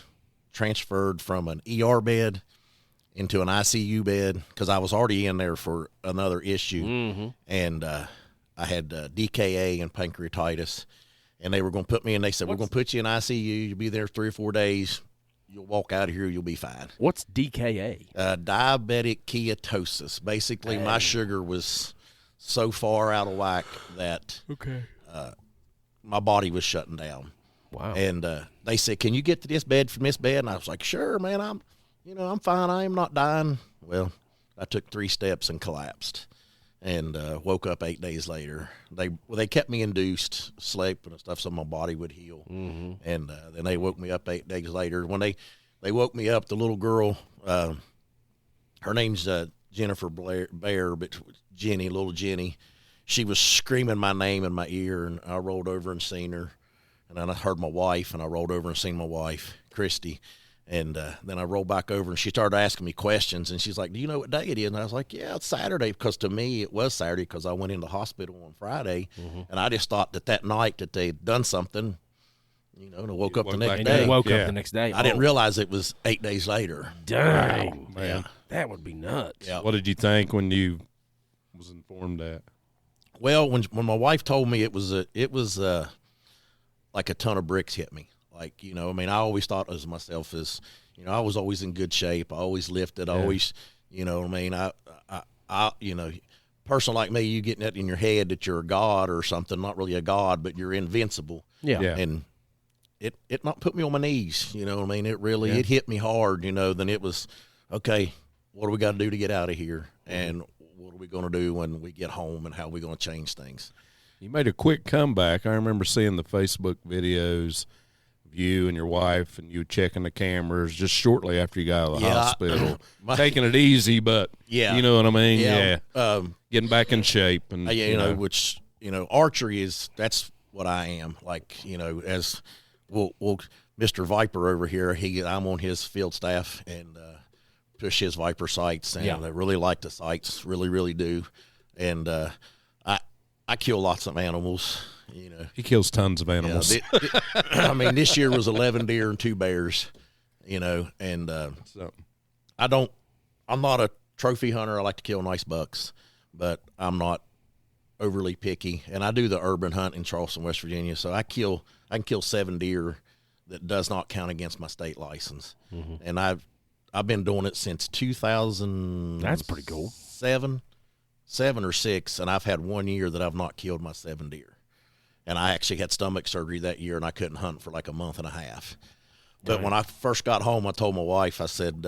transferred from an ER bed into an ICU bed because I was already in there for another issue. Mm-hmm. And I had DKA and pancreatitis. And they were going to put me in. They said, we're going to put you in ICU. You'll be there 3 or 4 days. You'll walk out of here, you'll be fine. What's DKA? Diabetic ketosis. Basically, my sugar was so far out of whack that my body was shutting down. Wow. And they said, can you get to this bed from this bed? And I was like, sure, man, I'm fine. I am not dying. Well, I took 3 steps and collapsed. And woke up 8 days later. They kept me induced, sleep and stuff, so my body would heal. Mm-hmm. And then they woke me up 8 days later. When they woke me up, the little girl, her name's Jennifer Bear, but little Jenny, she was screaming my name in my ear, and I rolled over and seen her. And then I heard my wife, and I rolled over and seen my wife, Christy. And then I rolled back over, and she started asking me questions. And she's like, do you know what day it is? And I was like, yeah, it's Saturday. Because to me, it was Saturday because I went into the hospital on Friday. Mm-hmm. And I just thought that night that they'd done something, you know, and I woke up the next day. Woke up the next day. I didn't realize it was 8 days later. Dang. Wow, man. Yeah. That would be nuts. Yeah. What did you think when you was informed that? Well, when my wife told me it was like a ton of bricks hit me. Like, you know, I mean, I always thought of myself as, you know, I was always in good shape. I always lifted. I always, you know what I mean? I you know, person like me, you getting that in your head that you're a god or something, not really a god, but you're invincible. Yeah. And it not put me on my knees, you know what I mean? It really, it hit me hard, you know, then it was, okay, what do we got to do to get out of here? And what are we going to do when we get home, and how are we going to change things? You made a quick comeback. I remember seeing the Facebook videos of you and your wife, and you checking the cameras just shortly after you got out of the hospital. Taking it easy, but you know what I mean? Yeah. Getting back in shape. And you know, which, you know, archery that's what I am. Like, you know, as we'll Mr. Viper over here, I'm on his field staff and push his Viper sights, and I really like the sights, really, really do. And I kill lots of animals. You know, he kills tons of animals. I mean, this year was 11 deer and 2 bears. You know, and I'm not a trophy hunter. I like to kill nice bucks, but I'm not overly picky, and I do the urban hunt in Charleston, West Virginia. So I can kill 7 deer that does not count against my state license, and I've been doing it since 2000. That's pretty cool. 7 or 6, and I've had 1 year that I've not killed my 7 deer. And I actually had stomach surgery that year, and I couldn't hunt for like a month and a half. But when I first got home, I told my wife, I said,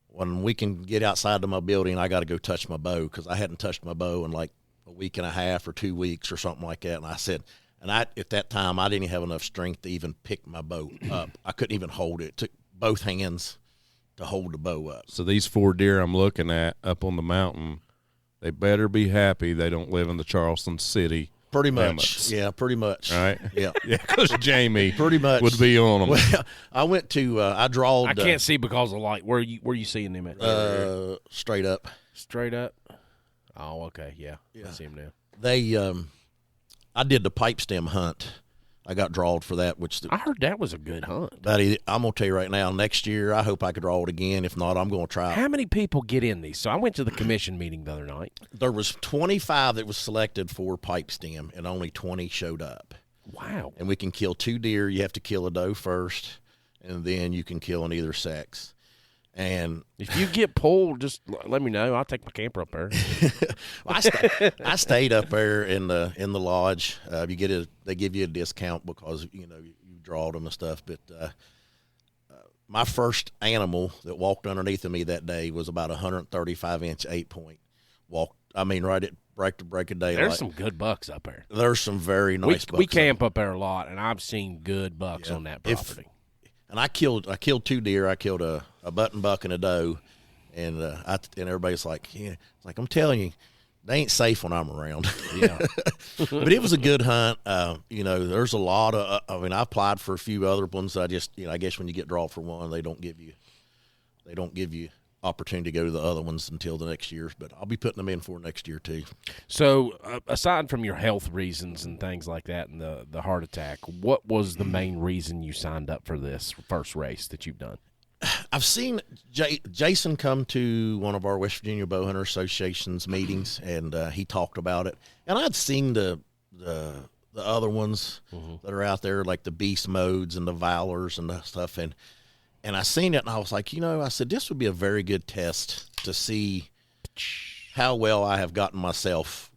when we can get outside to my building, I got to go touch my bow, because I hadn't touched my bow in like a week and a half or 2 weeks or something like that. And I said, at that time, I didn't have enough strength to even pick my bow up. I couldn't even hold it. It took both hands to hold the bow up. So these 4 deer I'm looking at up on the mountain, they better be happy they don't live in the Charleston city. Pretty much. Limits. Yeah, pretty much. Right? Yeah. Yeah, because Jamie pretty much would be on them. Well, I went to, I drawed. I can't see because of light. Where you seeing them at? Straight up. Straight up? Oh, okay. Yeah. I see them now. They, I did the pipe stem hunt. I got drawed for that, which I heard that was a good hunt. Buddy, I'm gonna tell you right now. Next year, I hope I could draw it again. If not, I'm gonna try it. How many people get in these? So I went to the commission meeting the other night. There was 25 that was selected for pipe stem, and only 20 showed up. Wow! And we can kill 2 deer. You have to kill a doe first, and then you can kill in either sex. And if you get pulled, just let me know. I'll take my camper up there. I stayed up there in the lodge. They give you a discount because you drawed them and stuff. But my first animal that walked underneath of me that day was about 135-inch 8-point. Right at break of daylight. There's some good bucks up there. There's some very nice bucks. We camp up there a lot, and I've seen good bucks on that property. And I killed 2 deer. I killed a button buck and a doe, and everybody's like, yeah, it's like I'm telling you, they ain't safe when I'm around. Yeah, but it was a good hunt. There's a lot of. I applied for a few other ones. I just, I guess when you get drawn for one, they don't give you opportunity to go to the other ones until the next year. But I'll be putting them in for next year too. So aside from your health reasons and things like that, and the heart attack, what was the main reason you signed up for this first race that you've done? I've seen Jason come to one of our West Virginia Bowhunter Association's meetings, and he talked about it. And I'd seen the other ones that are out there, like the Beast Modes and the Valors and the stuff, and I seen it, and I was like, I said, this would be a very good test to see how well I have gotten myself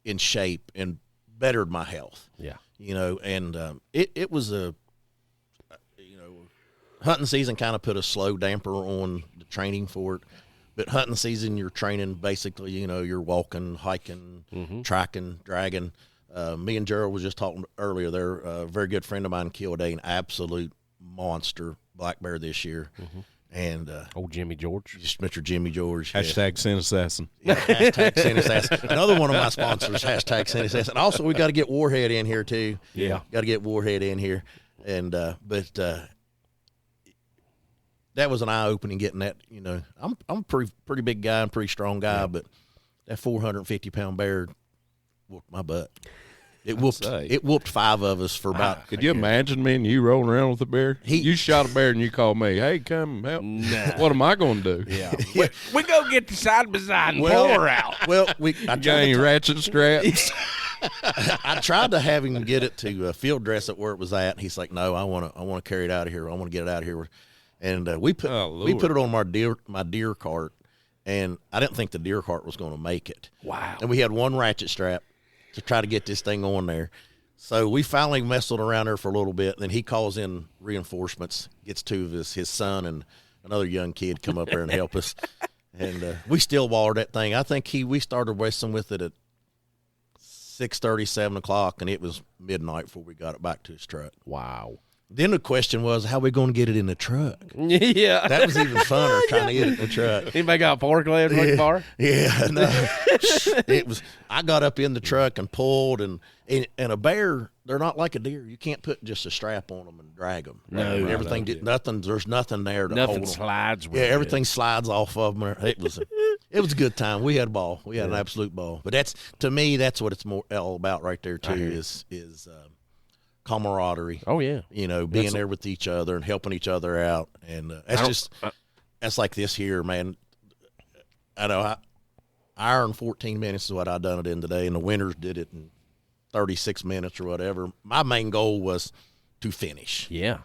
in shape and bettered my health. Yeah. And it was hunting season kind of put a slow damper on the training for it. But hunting season, you're training basically, you're walking, hiking, tracking, dragging. Me and Gerald was just talking earlier. They're a very good friend of mine killed an absolute monster black bear this year. And old Jimmy George. Just Mr. Jimmy George. Hashtag Sin Assassin. Yeah, hashtag Sin Assassin. Another one of my sponsors, hashtag Sin Assassin. Also, we got to get Warhead in here too. Yeah. Got to get Warhead in here. And but that was an eye-opening getting that. I'm a pretty big guy and pretty strong guy, but that 450-pound bear whooped my butt. It whooped 5 of us for about. Could you imagine me and you rolling around with a bear? You shot a bear and you called me. Hey, come help. Nah. What am I going to do? Yeah. we go get the side by side and pull her out. Well, I got any ratchet straps? I tried to have him get it to field dress it where it was at. He's like, no, I want to carry it out of here. I want to get it out of here. And we put it on my deer cart, and I didn't think the deer cart was going to make it. Wow. And we had one ratchet strap to try to get this thing on there. So we finally messled around there for a little bit. Then he calls in reinforcements, gets 2 of his son and another young kid come up there and help us. And we still wallered that thing. I think we started wrestling with it at 6:30, 7 o'clock, and it was midnight before we got it back to his truck. Wow. Then the question was, how are we going to get it in the truck? Yeah. That was even funner, trying to get it in the truck. Anybody got a forklift like far? Yeah. No. It was. I got up in the truck and pulled, and a bear, they're not like a deer. You can't put just a strap on them and drag them. No. Everything, there's nothing there to hold them. Nothing slides with everything slides off of them. It was a good time. We had a ball. We had an absolute ball. But to me, that's what it's all about right there, too, is camaraderie. Oh yeah, being there with each other and helping each other out, and that's like this here, man. I know hour and 14 minutes is what I done it in today, and the winners did it in 36 minutes or whatever. My main goal was to finish. Yeah.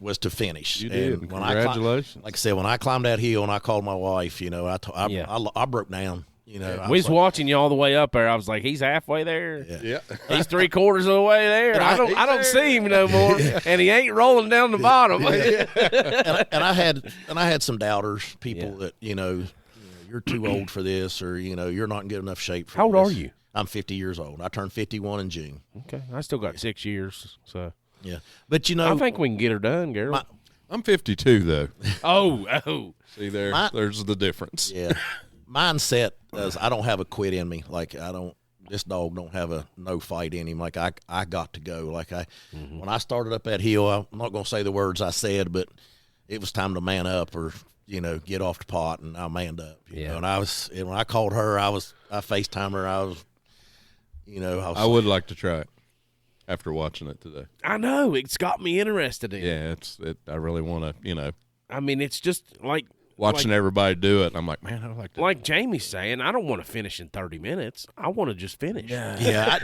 Was to finish. You did. And Congratulations. like I said, when I climbed that hill and I called my wife, I broke down. We was watching you all the way up there. I was like, he's halfway there. Yeah. He's 3/4 of the way there. I don't see him no more, and he ain't rolling down the bottom. and I had some doubters, people that you're too old for this, or you're not in good enough shape for How old this. are you? I'm 50 years old. I turned 51 in June. Okay, I still got 6 years. So yeah, but I think we can get her done, Gerald. I'm 52 though. Oh. See there, there's the difference. Yeah, mindset is I don't have a quit in me. Like this dog don't have a no fight in him. Like I got to go. Like when I started up that hill, I'm not gonna say the words I said, but it was time to man up or get off the pot, and I manned up. You know? And when I called her, I FaceTimed her. I would like to try it after watching it today. I know it's got me interested in. Yeah, I really want to. I mean, it's just like watching everybody do it. And I'm like, man, I like to. Like Jamie's saying, I don't want to finish in 30 minutes. I want to just finish. Yeah.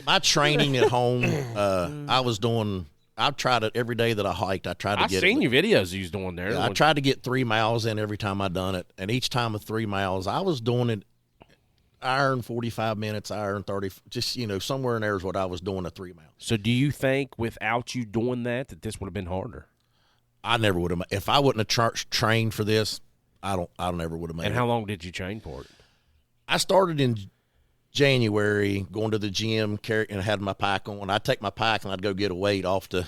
My training at home, I tried it every day that I hiked. I tried to get. I've seen your videos you was doing there. Yeah, I tried to get 3 miles in every time I done it, and each time of 3 miles, I was doing it hour and 45 minutes, hour and 30, just somewhere in there is what I was doing at 3 miles. So, do you think without you doing that this would have been harder? I never would have. If I wouldn't have trained for this, I never would have made it. And how long did you train for it? I started in January, going to the gym, and had my pack on. I'd take my pack and I'd go get a weight off and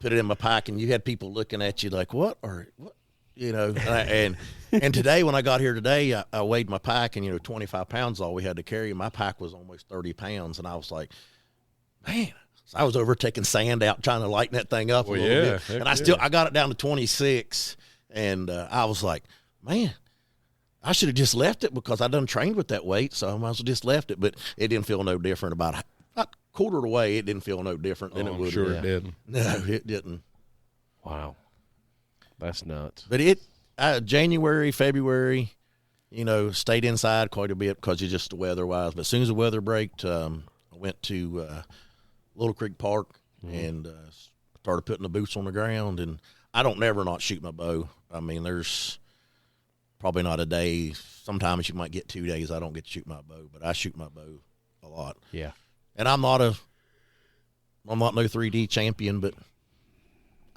put it in my pack, and you had people looking at you like, what? Or what? And today when I got here today, I weighed my pack, and 25 pounds all we had to carry. My pack was almost 30 pounds, and I was like, man. So I was over taking sand out, trying to lighten that thing up a little bit. And I got it down to 26, and I was like, man, I should have just left it because I done trained with that weight, so I might as well just left it. But it didn't feel no different. About quarter of the way, it didn't feel no different than it would. Sure it didn't. No, it didn't. Wow. That's nuts. But January, February, stayed inside quite a bit because of just the weather-wise. But as soon as the weather braked, I went to Little Creek Park and started putting the boots on the ground. And I don't never not shoot my bow. I mean, there's probably not a day. Sometimes you might get 2 days I don't get to shoot my bow, but I shoot my bow a lot. Yeah. And I'm not no 3D champion, but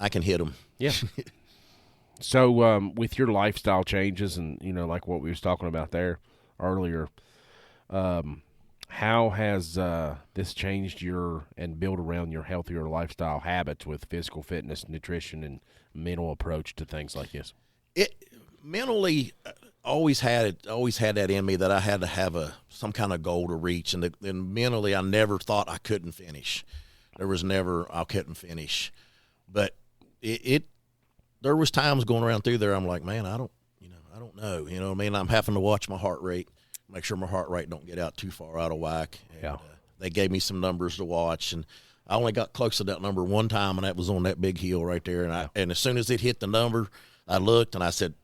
I can hit them. Yeah. So with your lifestyle changes and, like what we was talking about there earlier, how has this changed and built around your healthier lifestyle habits with physical fitness, nutrition, and mental approach to things like this? It mentally always had that in me that I had to have some kind of goal to reach, and mentally I never thought I couldn't finish. There was never I couldn't finish, but there was times going around through there I'm like, man, I don't know. You know what I mean? I'm having to watch my heart rate, make sure my heart rate don't get out too far out of whack. And, they gave me some numbers to watch, and I only got close to that number one time, and that was on that big hill right there. And and as soon as it hit the number, I looked and I said,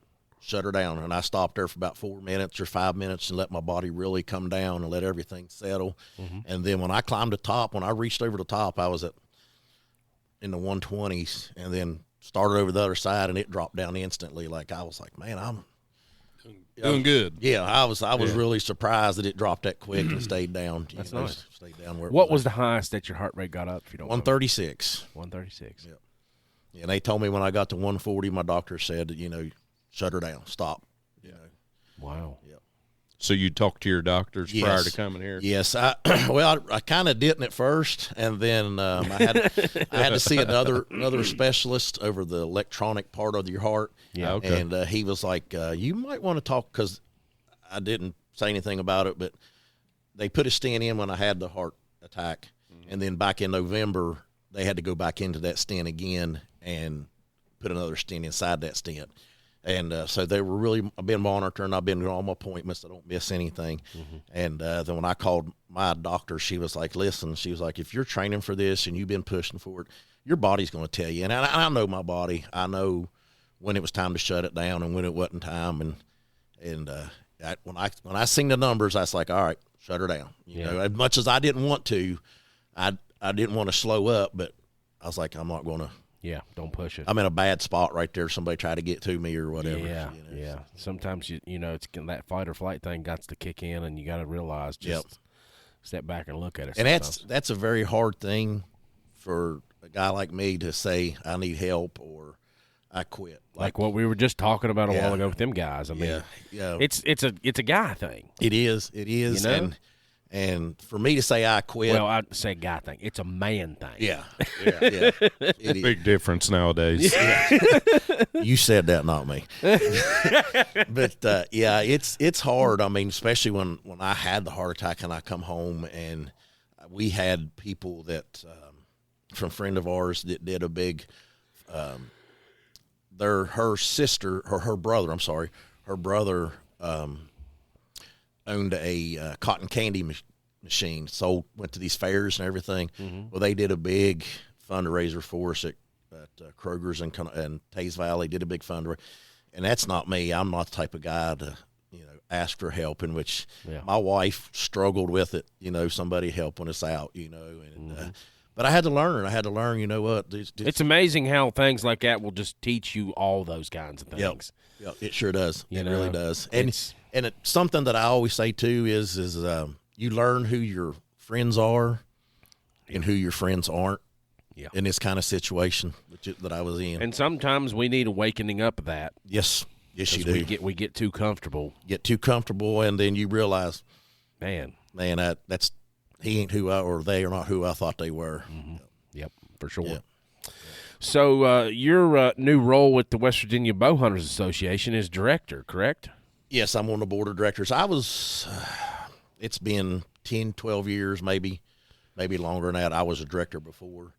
shut her down. And I stopped there for about 4 minutes or 5 minutes and let my body really come down and let everything settle. Mm-hmm. And then when I climbed the top, when I reached over the top, I was in the 120s, and then started over the other side, and it dropped down instantly. Like I was like, man, I'm doing good. Yeah, I was really surprised that it dropped that quick and stayed down. That's nice. Stayed down where. What was the highest that your heart rate got up? If you don't. 136. 136. Yep. Yeah, and they told me when I got to 140, my doctor said, shut her down, stop. Wow. Yep. So you talked to your doctors prior to coming here? Yes. I kind of didn't at first, and then I had to see another specialist over the electronic part of your heart. Yeah. Okay. And he was like, you might want to talk, because I didn't say anything about it, but they put a stent in when I had the heart attack, and then back in November they had to go back into that stent again and put another stent inside that stent. And so they were really, I've been monitoring, I've been to all my appointments, I don't miss anything. Mm-hmm. And then when I called my doctor, she was like, listen, she was like, if you're training for this and you've been pushing for it, your body's going to tell you. And I know my body. I know when it was time to shut it down and when it wasn't time. And when I seen the numbers, I was like, all right, shut her down. You know, as much as I didn't want to, I didn't want to slow up, but I was like, I'm not going to. Yeah, don't push it. I'm in a bad spot right there. Somebody tried to get to me or whatever. Yeah, you know? yeah. Sometimes you know it's that fight or flight thing got to kick in, and you got to realize just step back and look at it. And sometimes. that's a very hard thing for a guy like me to say. I need help or I quit. Like what we were just talking about a while ago with them guys. I mean, it's a guy thing. It is. You know? And for me to say I quit. Well, I'd say guy thing. It's a man thing. Yeah. It is. Big difference nowadays. You said that, not me. But it's hard. I mean, especially when I had the heart attack and I come home and we had people that from a friend of ours that did a big her sister or her brother owned a cotton candy machine, went to these fairs and everything. Mm-hmm. Well, they did a big fundraiser for us at Kroger's and Taze Valley, did a big fundraiser. And that's not me. I'm not the type of guy to, ask for help, in which my wife struggled with it, somebody helping us out, and but I had to learn, you know what? It's amazing how things like that will just teach you all those kinds of things. Yep, it sure does. It really does. And it's something that I always say too is you learn who your friends are and who your friends aren't in this kind of situation that I was in. And sometimes we need awakening up of that. Yes, you do. We get too comfortable. And then you realize, man, that's he ain't who or they are not who I thought they were. Mm-hmm. Yep, for sure. Yep. So your new role with the West Virginia Bowhunters Association is director, correct? Yes, I'm on the board of directors. It's been 10, 12 years, maybe longer than that. I was a director before,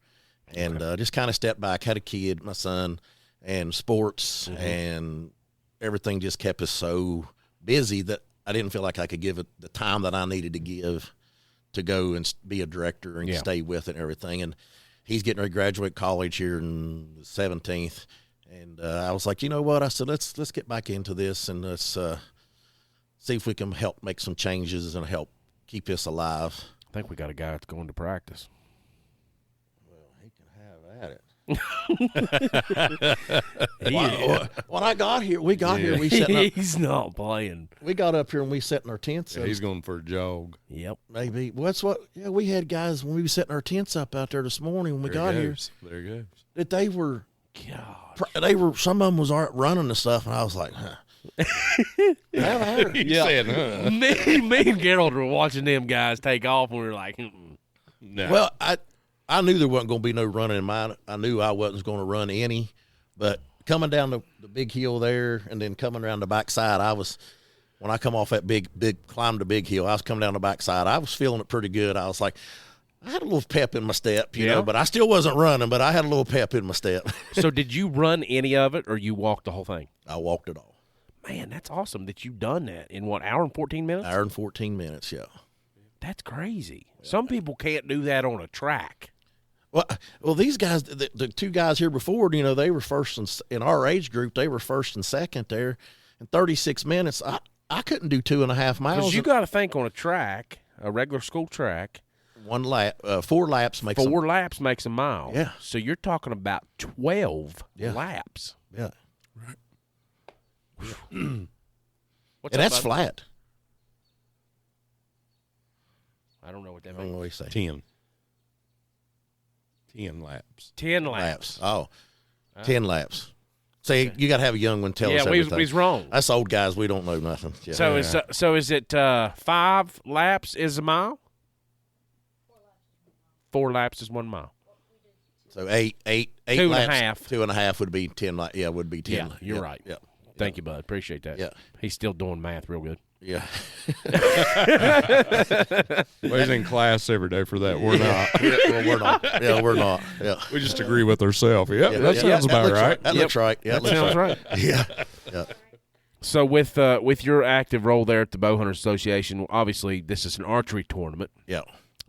and just kind of stepped back, had a kid, my son, and sports, and everything just kept us so busy that I didn't feel like I could give it the time that I needed to give to go and be a director and stay with it and everything. And he's getting ready to graduate college here in the 17th. And I was like, you know what? I said, let's get back into this and let's see if we can help make some changes and help keep this alive. I think we got a guy that's going to practice. Well, he can have at it. When I got here, we set up. He's not playing. We got up here and we sat in our tents. He's going for a jog. Yep, maybe. Well, that's what. Yeah, we had guys when we were setting our tents up out there this morning when we got here. There he goes. That they were. Some of them was running and stuff, and I was like, huh. Said, huh? Me and Gerald were watching them guys take off, and we were like, no. Well, I knew there wasn't going to be no running in mine. I knew I wasn't going to run any, but coming down the big hill there and then coming around the backside, when I come off that big climb the big hill, I was coming down the backside. I was feeling it pretty good. I was like, I had a little pep in my step, you know, but I still wasn't running, but I had a little pep in my step. So did you run any of it, or you walked the whole thing? I walked it all. Man, that's awesome that you've done that in what, hour and 14 minutes? Hour and 14 minutes, yeah. That's crazy. Yeah. Some people can't do that on a track. Well, these guys, the two guys here before, you know, they were first in our age group. They were first and second there. In 36 minutes, I couldn't do 2.5 miles. Because you got to think on a track, a regular school track. 1 lap, 4 laps makes 4 laps makes a mile. Yeah. So you're talking about 12 laps. Yeah. Right. And that's flat. I don't know what that means. I don't know what you say. 10 laps. 10 laps. Oh, 10 laps. Say you got to have a young one tell us everything. Yeah, we's wrong. Us old guys, we don't know nothing. Yeah. So is it 5 laps is a mile? 4 laps is 1 mile. So eight 2.5 laps. 2.5 would be 10. Yeah, would be 10. Yeah, you're right. Yeah. Thank you, bud. Appreciate that. Yeah. He's still doing math real good. Yeah. Well, he's in class every day for that. We're not. Well, we're not. Yeah, we're not. Yeah. We just agree with ourselves. Yep, that sounds about right. That looks right. Yeah, that sounds right. Yeah. Yeah. So with your active role there at the Bowhunters Association, obviously this is an archery tournament. Yeah.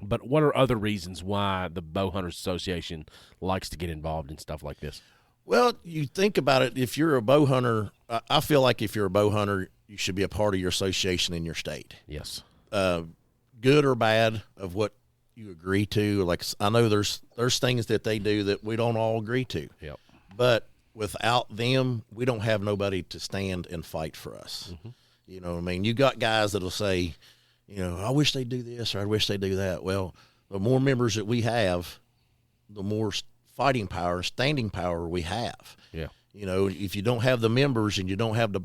But what are other reasons why the Bowhunters Association likes to get involved in stuff like this? Well, you think about it. If you're a bow hunter, I feel like if you're a bow hunter, you should be a part of your association in your state. Yes. Good or bad of what you agree to. Like, I know there's things that they do that we don't all agree to. Yep. But without them, we don't have nobody to stand and fight for us. Mm-hmm. You know what I mean? You got guys that'll say, you know, I wish they'd do this or I wish they'd do that. Well, the more members that we have, the more fighting power, standing power we have. Yeah. You know, if you don't have the members and you don't have the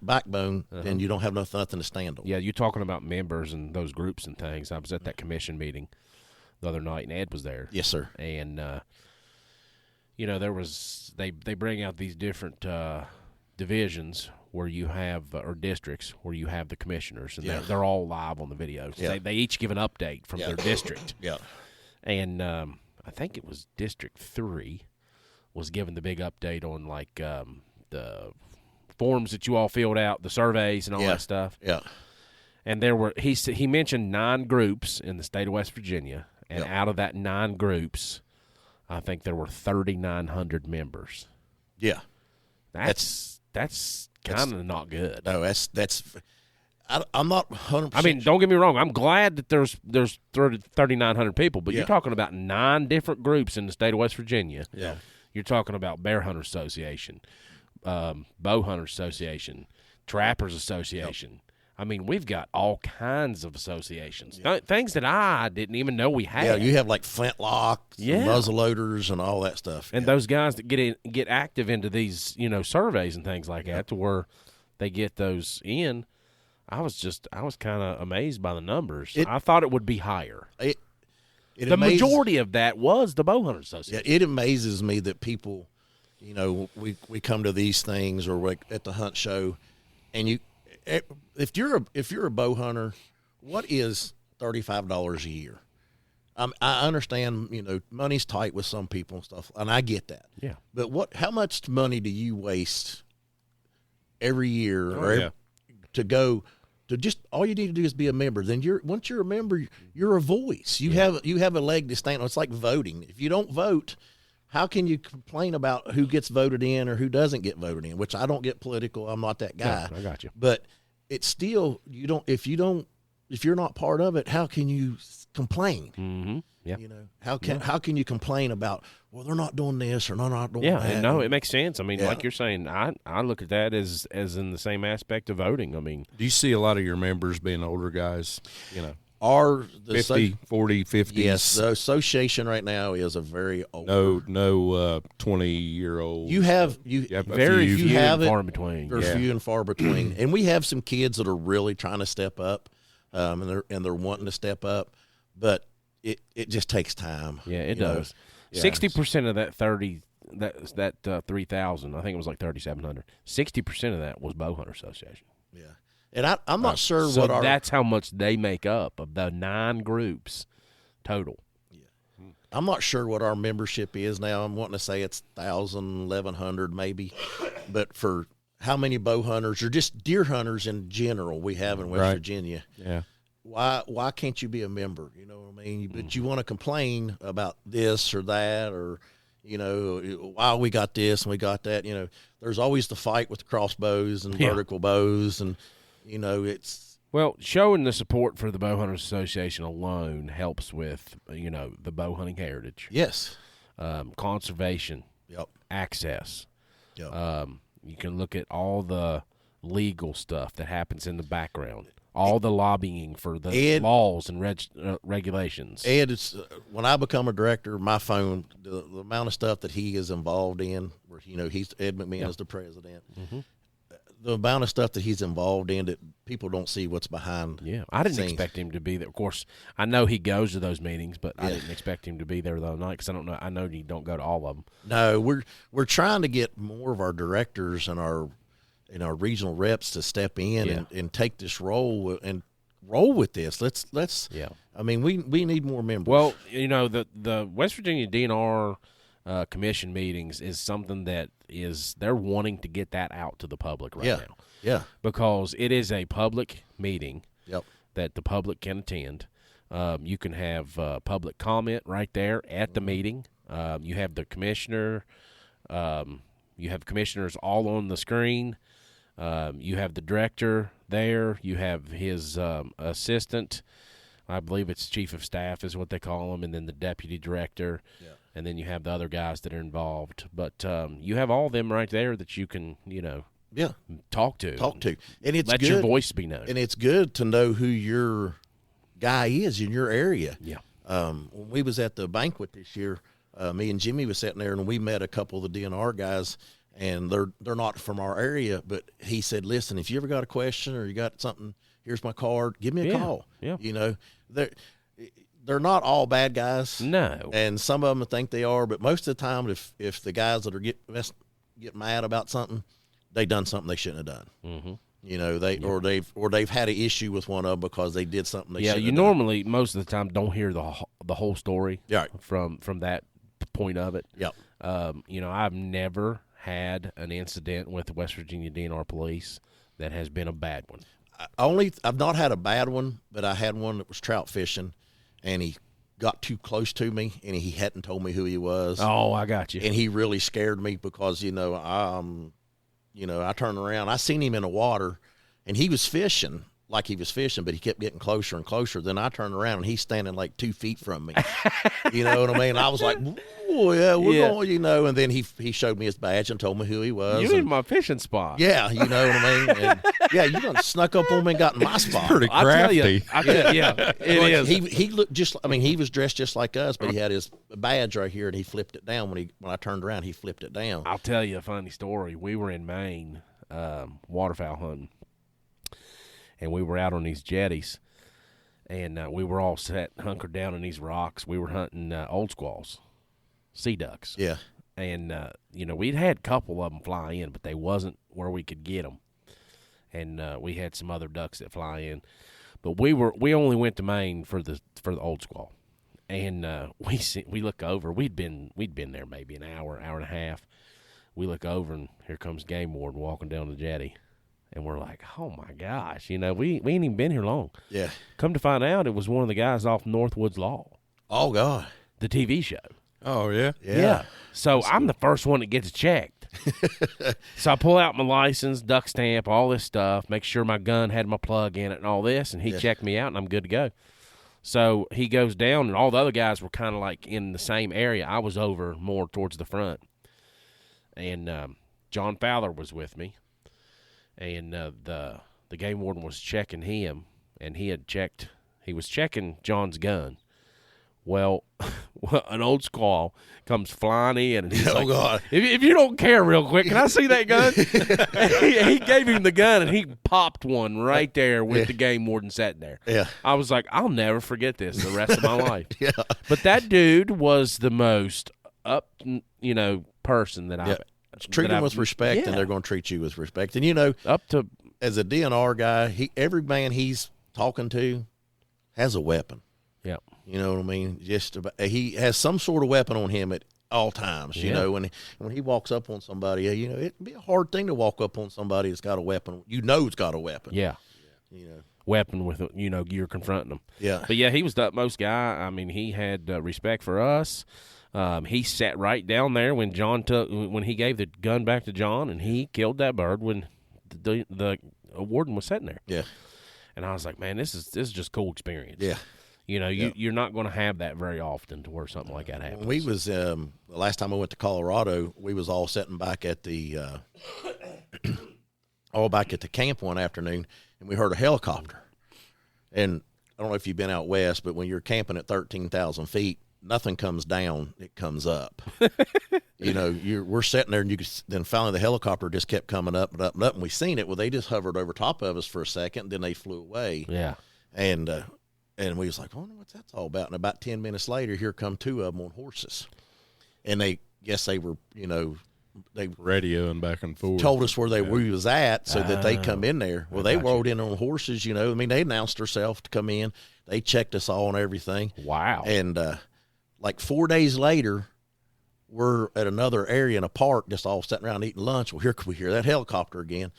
backbone, then you don't have nothing to stand on. Yeah, you're talking about members and those groups and things. I was at that commission meeting the other night, and Ed was there. Yes, sir. And, you know, there was they bring out these different divisions where you have or districts where you have the commissioners, and they're all live on the videos. Yeah. They each give an update from their district. Yeah. And I think it was District 3 was given the big update on, like, the forms that you all filled out, the surveys and all that stuff. Yeah. And there were he mentioned 9 groups in the state of West Virginia, and out of that 9 groups, I think there were 3,900 members. Yeah. That's kind of not good. No, I'm not 100%. I mean, don't get me wrong. I'm glad that there's 3,900 people, but you're talking about 9 different groups in the state of West Virginia. Yeah. You're talking about Bear Hunters Association, Bow Hunters Association, Trappers Association. Yep. I mean, we've got all kinds of associations, things that I didn't even know we had. Yeah, you have like flintlocks, muzzleloaders, and all that stuff. And those guys that get active into these, you know, surveys and things like that, to where they get those in. I was kind of amazed by the numbers. I thought it would be higher. The majority of that was the Bow Hunters Association. Yeah, it amazes me that people, you know, we come to these things or we're at the hunt show, and if you're a bow hunter, what is $35 a year? I understand, you know, money's tight with some people and stuff, and I get that. Yeah. But how much money do you waste every year to go? To just all you need to do is be a member. Then once you're a member, you're a voice. You have a leg to stand on. It's like voting. If you don't vote, how can you complain about who gets voted in or who doesn't get voted in? Which I don't get political. I'm not that guy. No, I got you. But it's still if you're not part of it, how can you complain? Mm-hmm. Yeah. You know, how can you complain about, well, they're not doing this or they're not doing that? Yeah, no, it makes sense. I mean, like you're saying, I look at that as in the same aspect of voting. I mean, do you see a lot of your members being older guys, you know? Are the 50, 40, 50s? Yes, the association right now is a very old. No 20-year-old. You have very few have and far in between. There's few and far between. And we have some kids that are really trying to step up, and they're wanting to step up, but it just takes time. Yeah, it does. 60% of that 3,000, I think it was like 3,700. 60% of that was Bow Hunter Association. Yeah. And I'm not sure so what that's how much they make up of the 9 groups total. Yeah. I'm not sure what our membership is now. I'm wanting to say it's 1,000, 1,100 maybe. But for how many bow hunters or just deer hunters in general we have in West Virginia. Yeah. Why can't you be a member? You know what I mean? But you want to complain about this or that, or, you know, why we got this and we got that. You know, there's always the fight with the crossbows and vertical bows, and, you know, it's. Well, showing the support for the Bow Hunters Association alone helps with, you know, the bow hunting heritage. Yes. Conservation. Yep. Access. Yep. You can look at all the legal stuff that happens in the background. All the lobbying for the laws and regulations. Ed, when I become a director, my phone, the amount of stuff that he is involved in, where, you know, Ed McMahon is the president, the amount of stuff that he's involved in that people don't see what's behind. Yeah, I didn't expect him to be there. Of course, I know he goes to those meetings, but I didn't expect him to be there the other night because I know you don't go to all of them. No, we're trying to get more of our directors and our regional reps to step in and take this role and roll with this. Let's. Yeah. I mean, we need more members. Well, you know, the West Virginia DNR commission meetings is something that they're wanting to get that out to the public right now. Yeah. Because it is a public meeting. Yep. That the public can attend. You can have public comment right there at the meeting. You have the commissioner. You have commissioners all on the screen. You have the director there. You have his assistant. I believe it's chief of staff is what they call him, and then the deputy director. Yeah. And then you have the other guys that are involved. But you have all of them right there that you can, talk to. And it's let good, your voice be known. And it's good to know who your guy is in your area. Yeah. When we was at the banquet this year, me and Jimmy was sitting there, and we met a couple of the DNR guys, and they're not from our area, but he said, listen, if you ever got a question or you got something, here's my card, give me a call. Yeah. They're not all bad guys. No. And some of them think they are, but most of the time, if the guys that are get mad about something, they done something they shouldn't have done. Mm-hmm. Or they've had an issue with one of them because they did something they shouldn't have done. Yeah, you normally most of the time don't hear the whole story. Yeah. From that point of it. Yep. I've never had an incident with the West Virginia DNR police that has been a bad one. I've not had a bad one, but I had one that was trout fishing, and he got too close to me, and he hadn't told me who he was. Oh, I got you. And he really scared me because, I turned around. I seen him in the water, and he was fishing like he was fishing, but he kept getting closer and closer. Then I turned around, and he's standing like 2 feet from me. You know what I mean? I was like, oh, yeah, we're going, and then he showed me his badge and told me who he was. You in my fishing spot. Yeah, you know what I mean? And, you done snuck up on me and got in my spot. Pretty crafty. I tell you, it is. He looked he was dressed just like us, but he had his badge right here, and he flipped it down. When I turned around, he flipped it down. I'll tell you a funny story. We were in Maine waterfowl hunting, and we were out on these jetties, and we were all hunkered down in these rocks. We were hunting old squaws, sea ducks. Yeah. And, we'd had a couple of them fly in, but they wasn't where we could get them. And we had some other ducks that fly in. But we only went to Maine for the old squaw. And we look over. We'd been there maybe an hour and a half. We look over, and here comes game warden walking down the jetty. And we're like, oh, my gosh, we ain't even been here long. Yeah. Come to find out, it was one of the guys off Northwoods Law. Oh, God. The TV show. Oh, yeah? Yeah. So I'm the first one that gets checked. So I pull out my license, duck stamp, all this stuff, make sure my gun had my plug in it and all this, and he checked me out, and I'm good to go. So he goes down, and all the other guys were kind of like in the same area. I was over more towards the front. And John Fowler was with me. And the game warden was checking him, and he was checking John's gun. Well, an old squaw comes flying in, and he's like, God. If you don't care real quick, can I see that gun? he gave him the gun, and he popped one right there with the game warden sitting there. Yeah. I was like, I'll never forget this the rest of my life. Yeah. But that dude was the most person that I've treat them with respect, and they're going to treat you with respect. And up to as a DNR guy, every man he's talking to has a weapon. Yeah, you know what I mean. He has some sort of weapon on him at all times. When he walks up on somebody, it'd be a hard thing to walk up on somebody that's got a weapon. It's got a weapon. Yeah, weapon with you're confronting them. Yeah, but he was the utmost guy. I mean, he had respect for us. He sat right down there when he gave the gun back to John, and he killed that bird when the warden was sitting there. Yeah, and I was like, man, this is just cool experience. Yeah, you're not going to have that very often to where something like that happens. When we was the last time I went to Colorado, we was all sitting back at the camp one afternoon, and we heard a helicopter. And I don't know if you've been out west, but when you're camping at 13,000 feet. Nothing comes down; it comes up. We're sitting there, and then finally the helicopter just kept coming up and up and up, and we seen it. Well, they just hovered over top of us for a second, and then they flew away. Yeah, and we was like, "Oh, what's that all about?" And about 10 minutes later, here come two of them on horses, and they were, they radioing back and forth. Told us where we was at, so that they come in there. Well, they rode in on horses. They announced themselves to come in. They checked us all and everything. Wow, and. Like 4 days later, we're at another area in a park, just all sitting around eating lunch. Well, here we hear that helicopter again,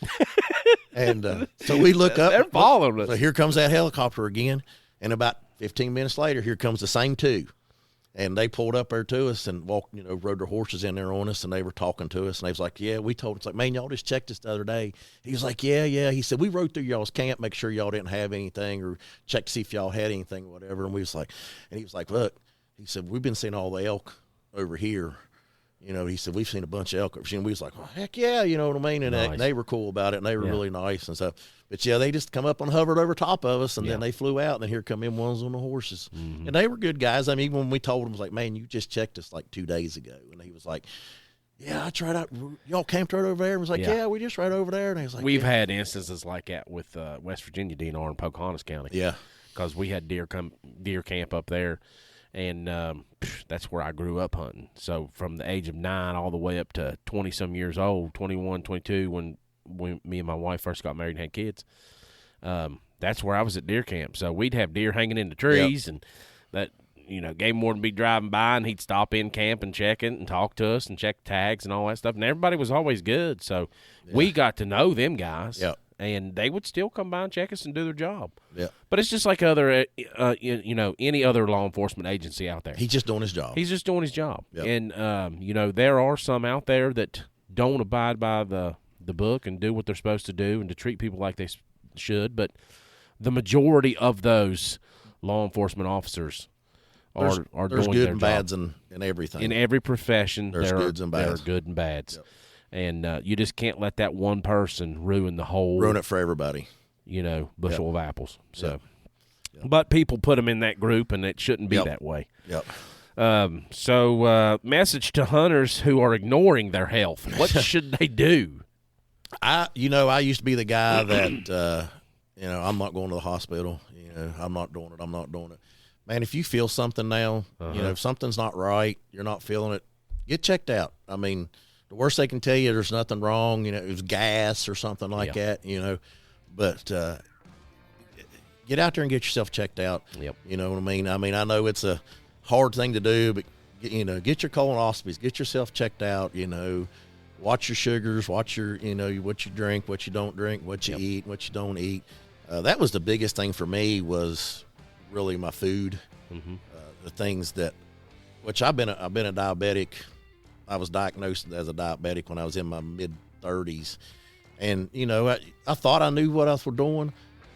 and so we look up. They're following us. So here comes that helicopter again, and about 15 minutes later, here comes the same two, And they pulled up there to us and walked, rode their horses in there on us, and they were talking to us. And they was like, yeah, we told us, like, man, y'all just checked us the other day. He was like, yeah. He said, we rode through y'all's camp, make sure y'all didn't have anything, or check to see if y'all had anything or whatever. And he was like, look, he said, we've been seeing all the elk over here. He said, we've seen a bunch of elk. And we was like, oh, heck yeah, you know what I mean? And nice. they were cool about it, and they were really nice and stuff. But, yeah, they just come up and hovered over top of us, and then they flew out, and here come in ones on the horses. Mm-hmm. And they were good guys. I mean, even when we told them, it was like, man, you just checked us like 2 days ago. And he was like, yeah, I tried out. Y'all camped right over there? And was like, yeah, we just right over there. And he was like, we've had instances like that with West Virginia DNR in Pocahontas County. Yeah. Because we had deer camp up there. And that's where I grew up hunting. So from the age of 9 all the way up to 20-some years old, 21, 22, when me and my wife first got married and had kids, that's where I was at deer camp. So we'd have deer hanging in the trees, and that, game warden would be driving by, and he'd stop in camp and check it and talk to us and check tags and all that stuff. And everybody was always good. So we got to know them guys. Yep. And they would still come by and check us and do their job. Yeah. But it's just like other, any other law enforcement agency out there. He's just doing his job. He's just doing his job. Yep. And, there are some out there that don't abide by the book and do what they're supposed to do and to treat people like they should. But the majority of those law enforcement officers are doing their job. There's good and bads in everything. In every profession, there's goods and bads. There are good and bads. Yep. And you just can't let that one person ruin it for everybody. Bushel of apples. So, but people put them in that group, and it shouldn't be that way. Yep. So, message to hunters who are ignoring their health: what should they do? I used to be the guy that I'm not going to the hospital. I'm not doing it. Man, if you feel something now, if something's not right, you're not feeling it, get checked out. I mean, the worst they can tell you, there's nothing wrong. It was gas or something like that. But get out there and get yourself checked out. Yep. You know what I mean? I know it's a hard thing to do, but get your colonoscopies, get yourself checked out. Watch your sugars, watch your what you drink, what you don't drink, what you eat, what you don't eat. That was the biggest thing for me, was really my food. Mm-hmm. The things that, which I've been a diabetic. I was diagnosed as a diabetic when I was in my mid-30s. And, I thought I knew what I was doing.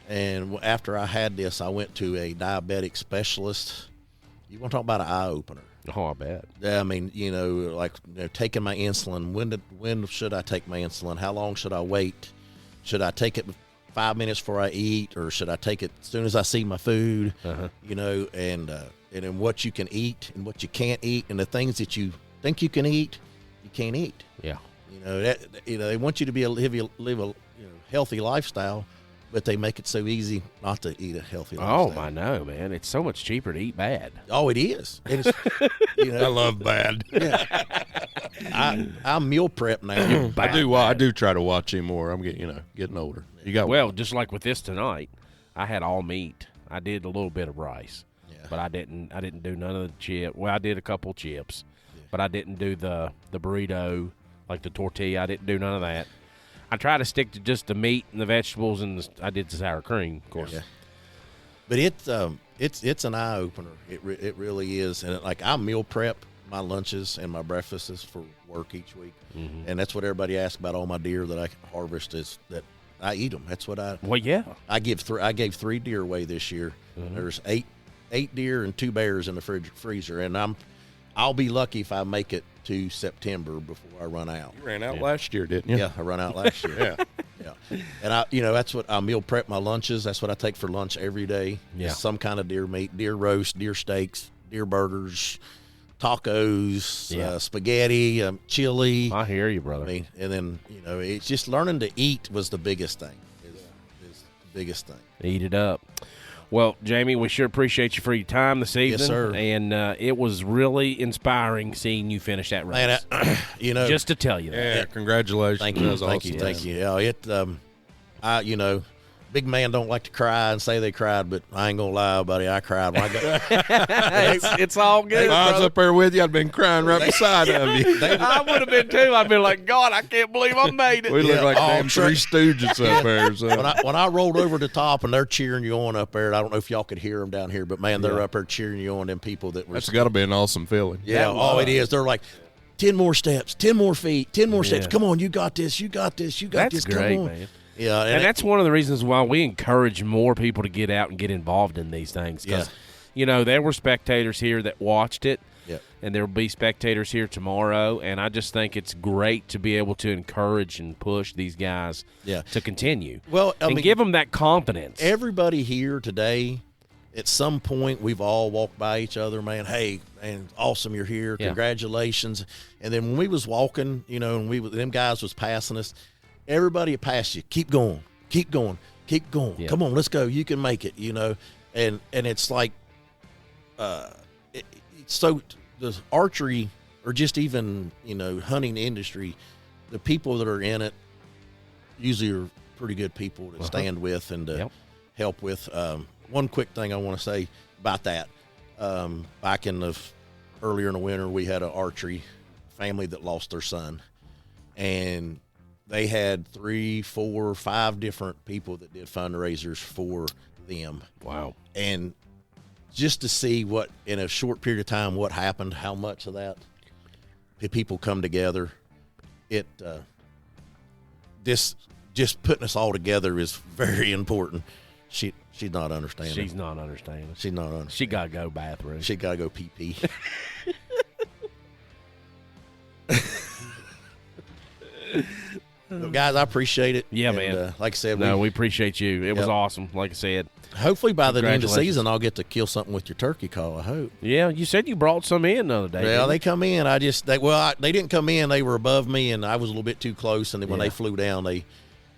And after I had this, I went to a diabetic specialist. You want to talk about an eye-opener. Oh, I bet. I mean, taking my insulin. When should I take my insulin? How long should I wait? Should I take it 5 minutes before I eat, or should I take it as soon as I see my food? And then what you can eat and what you can't eat, and the things that you think you can eat, you can't eat. Yeah. They want you to live a healthy lifestyle, but they make it so easy not to eat a healthy lifestyle. Oh, I know, man. It's so much cheaper to eat bad. Oh, it is. It's, I love bad. Yeah. I meal prep now. I do try to watch him more. I'm getting older. Just like with this tonight, I had all meat. I did a little bit of rice, but I didn't do none of the chip. Well, I did a couple chips, but I didn't do the burrito, like the tortilla. I didn't do none of that. I try to stick to just the meat and the vegetables, and I did the sour cream, of course. Yeah. But it's an eye opener. It really is. And I meal prep my lunches and my breakfasts for work each week, and that's what everybody asks about all my deer that I harvest, is that I eat them. That's what I. Well, yeah. I gave 3 deer away this year. There's 8 deer and 2 bears in the freezer, and I'll be lucky if I make it to September before I run out. You ran out last year, didn't you? Yeah, I run out last year. Yeah. And that's what I meal prep my lunches. That's what I take for lunch every day. Yeah. Some kind of deer meat, deer roast, deer steaks, deer burgers, tacos, spaghetti, chili. I hear you, brother. And then, it's just learning to eat was the biggest thing. Is the biggest thing. Eat it up. Well, Jamie, we sure appreciate you for your time this evening. Yes, sir. And it was really inspiring seeing you finish that race. Man, just to tell you that. Yeah, congratulations. Thank you. That was Thank awesome. you. Thank you. Yeah, big man don't like to cry and say they cried, but I ain't gonna lie, buddy, I cried when I got. It's all good. If I was up there with you, I'd been crying right beside of you. I would have been too. I'd been like, God, I can't believe I made it. We look like damn Three Stooges up there. So. When I rolled over the top and they're cheering you on up there, I don't know if y'all could hear them down here, but man, they're up there cheering you on. Them people that were. That's got to be an awesome feeling. Yeah, it is. They're like, 10 more steps, 10 more feet, 10 more steps. Come on, you got this. You got this. You got this. That's great, Come on. man. Yeah, and that's one of the reasons why we encourage more people to get out and get involved in these things. Because, there were spectators here that watched it, and there will be spectators here tomorrow. And I just think it's great to be able to encourage and push these guys to continue. Well, I mean, give them that confidence. Everybody here today, at some point, we've all walked by each other, man. Hey, man, awesome you're here. Congratulations. And then when we was walking, and them guys was passing us, everybody that passed you, keep going, keep going, keep going. Yeah. Come on, let's go. You can make it, And it's like, so the archery or just even, hunting industry, the people that are in it usually are pretty good people to stand with and to help with. One quick thing I want to say about that. Back earlier in the winter, we had an archery family that lost their son. And they had 3, 4, 5 different people that did fundraisers for them. Wow. And just to see what, in a short period of time, what happened, how much of that people come together, this just putting us all together is very important. She's not understanding. She's not understanding. She got to go bathroom. She got to go pee-pee. Well, guys, I appreciate it. Yeah, man. Like I said, we appreciate you. It was awesome. Like I said, hopefully by the end of the season, I'll get to kill something with your turkey call. I hope. Yeah, you said you brought some in the other day. Yeah, they come in. They didn't come in. They were above me, and I was a little bit too close. And then when they flew down, they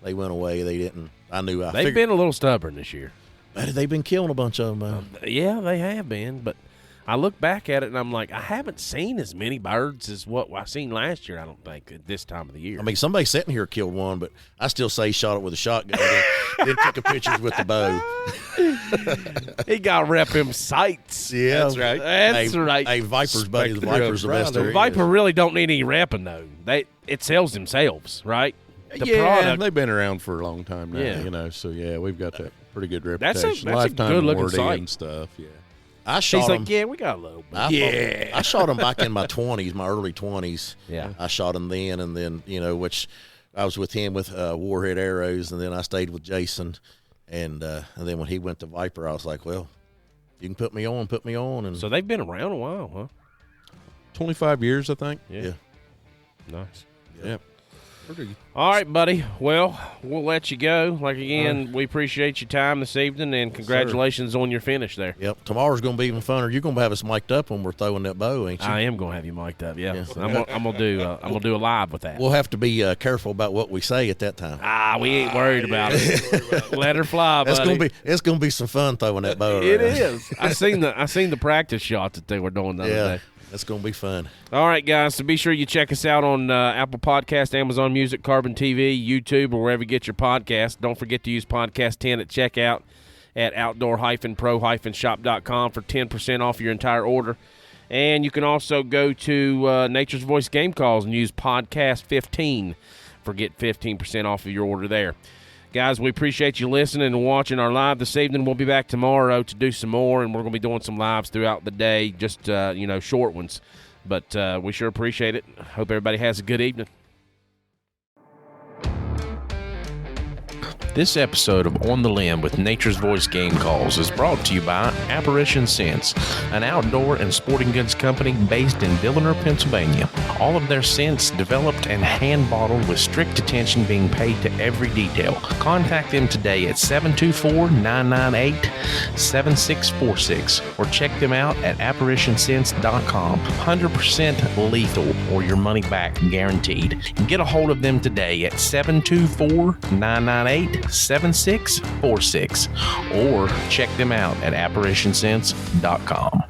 went away. They didn't. They've been a little stubborn this year. But they've been killing a bunch of them. Yeah, they have been. But I look back at it, and I'm like, I haven't seen as many birds as what I seen last year, I don't think, at this time of the year. I mean, somebody sitting here killed one, but I still say he shot it with a shotgun. Then took a pictures with the bow. He got to rep him sights. Yeah. That's right. That's right. Hey, Viper's buddy. The Viper's the best. The Viper really don't need any repping, though. It sells themselves, right? The product. They've been around for a long time now, so, we've got that pretty good reputation. That's Lifetime a good-looking warranty sight. And stuff, I shot He's him. like, we got a little bit. I shot him back in my 20s, my early 20s. Yeah. I shot him then, and then, which I was with him with Warhead Arrows, and then I stayed with Jason. And then when he went to Viper, I was like, well, you can put me on. And so they've been around a while, huh? 25 years, I think. Yeah. Nice. Yep. All right, buddy. Well, we'll let you go. Again, we appreciate your time this evening, and congratulations on your finish there. Yep. Tomorrow's going to be even funner. You're going to have us mic'd up when we're throwing that bow, ain't you? I am going to have you mic'd up. Yeah. I'm gonna do a live with that. We'll have to be careful about what we say at that time. We ain't worried about it. Let her fly, buddy. It's going to be some fun throwing that bow. It is. I seen the practice shots that they were doing the other day. That's going to be fun. All right, guys. So be sure you check us out on Apple Podcast, Amazon Music, Carbon TV, YouTube, or wherever you get your podcast. Don't forget to use Podcast 10 at checkout at outdoor-pro-shop.com for 10% off your entire order. And you can also go to Nature's Voice Game Calls and use Podcast 15 for get 15% off of your order there. Guys, we appreciate you listening and watching our live this evening. We'll be back tomorrow to do some more, and we're going to be doing some lives throughout the day, just, short ones. But we sure appreciate it. Hope everybody has a good evening. This episode of On the Limb with Nature's Voice Game Calls is brought to you by Appalachian Scents, an outdoor and sporting goods company based in Dilliner, Pennsylvania. All of their scents developed and hand-bottled with strict attention being paid to every detail. Contact them today at 724-998-7646 or check them out at apparitionscents.com. 100% lethal or your money back guaranteed. Get a hold of them today at 724-998-7646 or check them out at apparitionscents.com.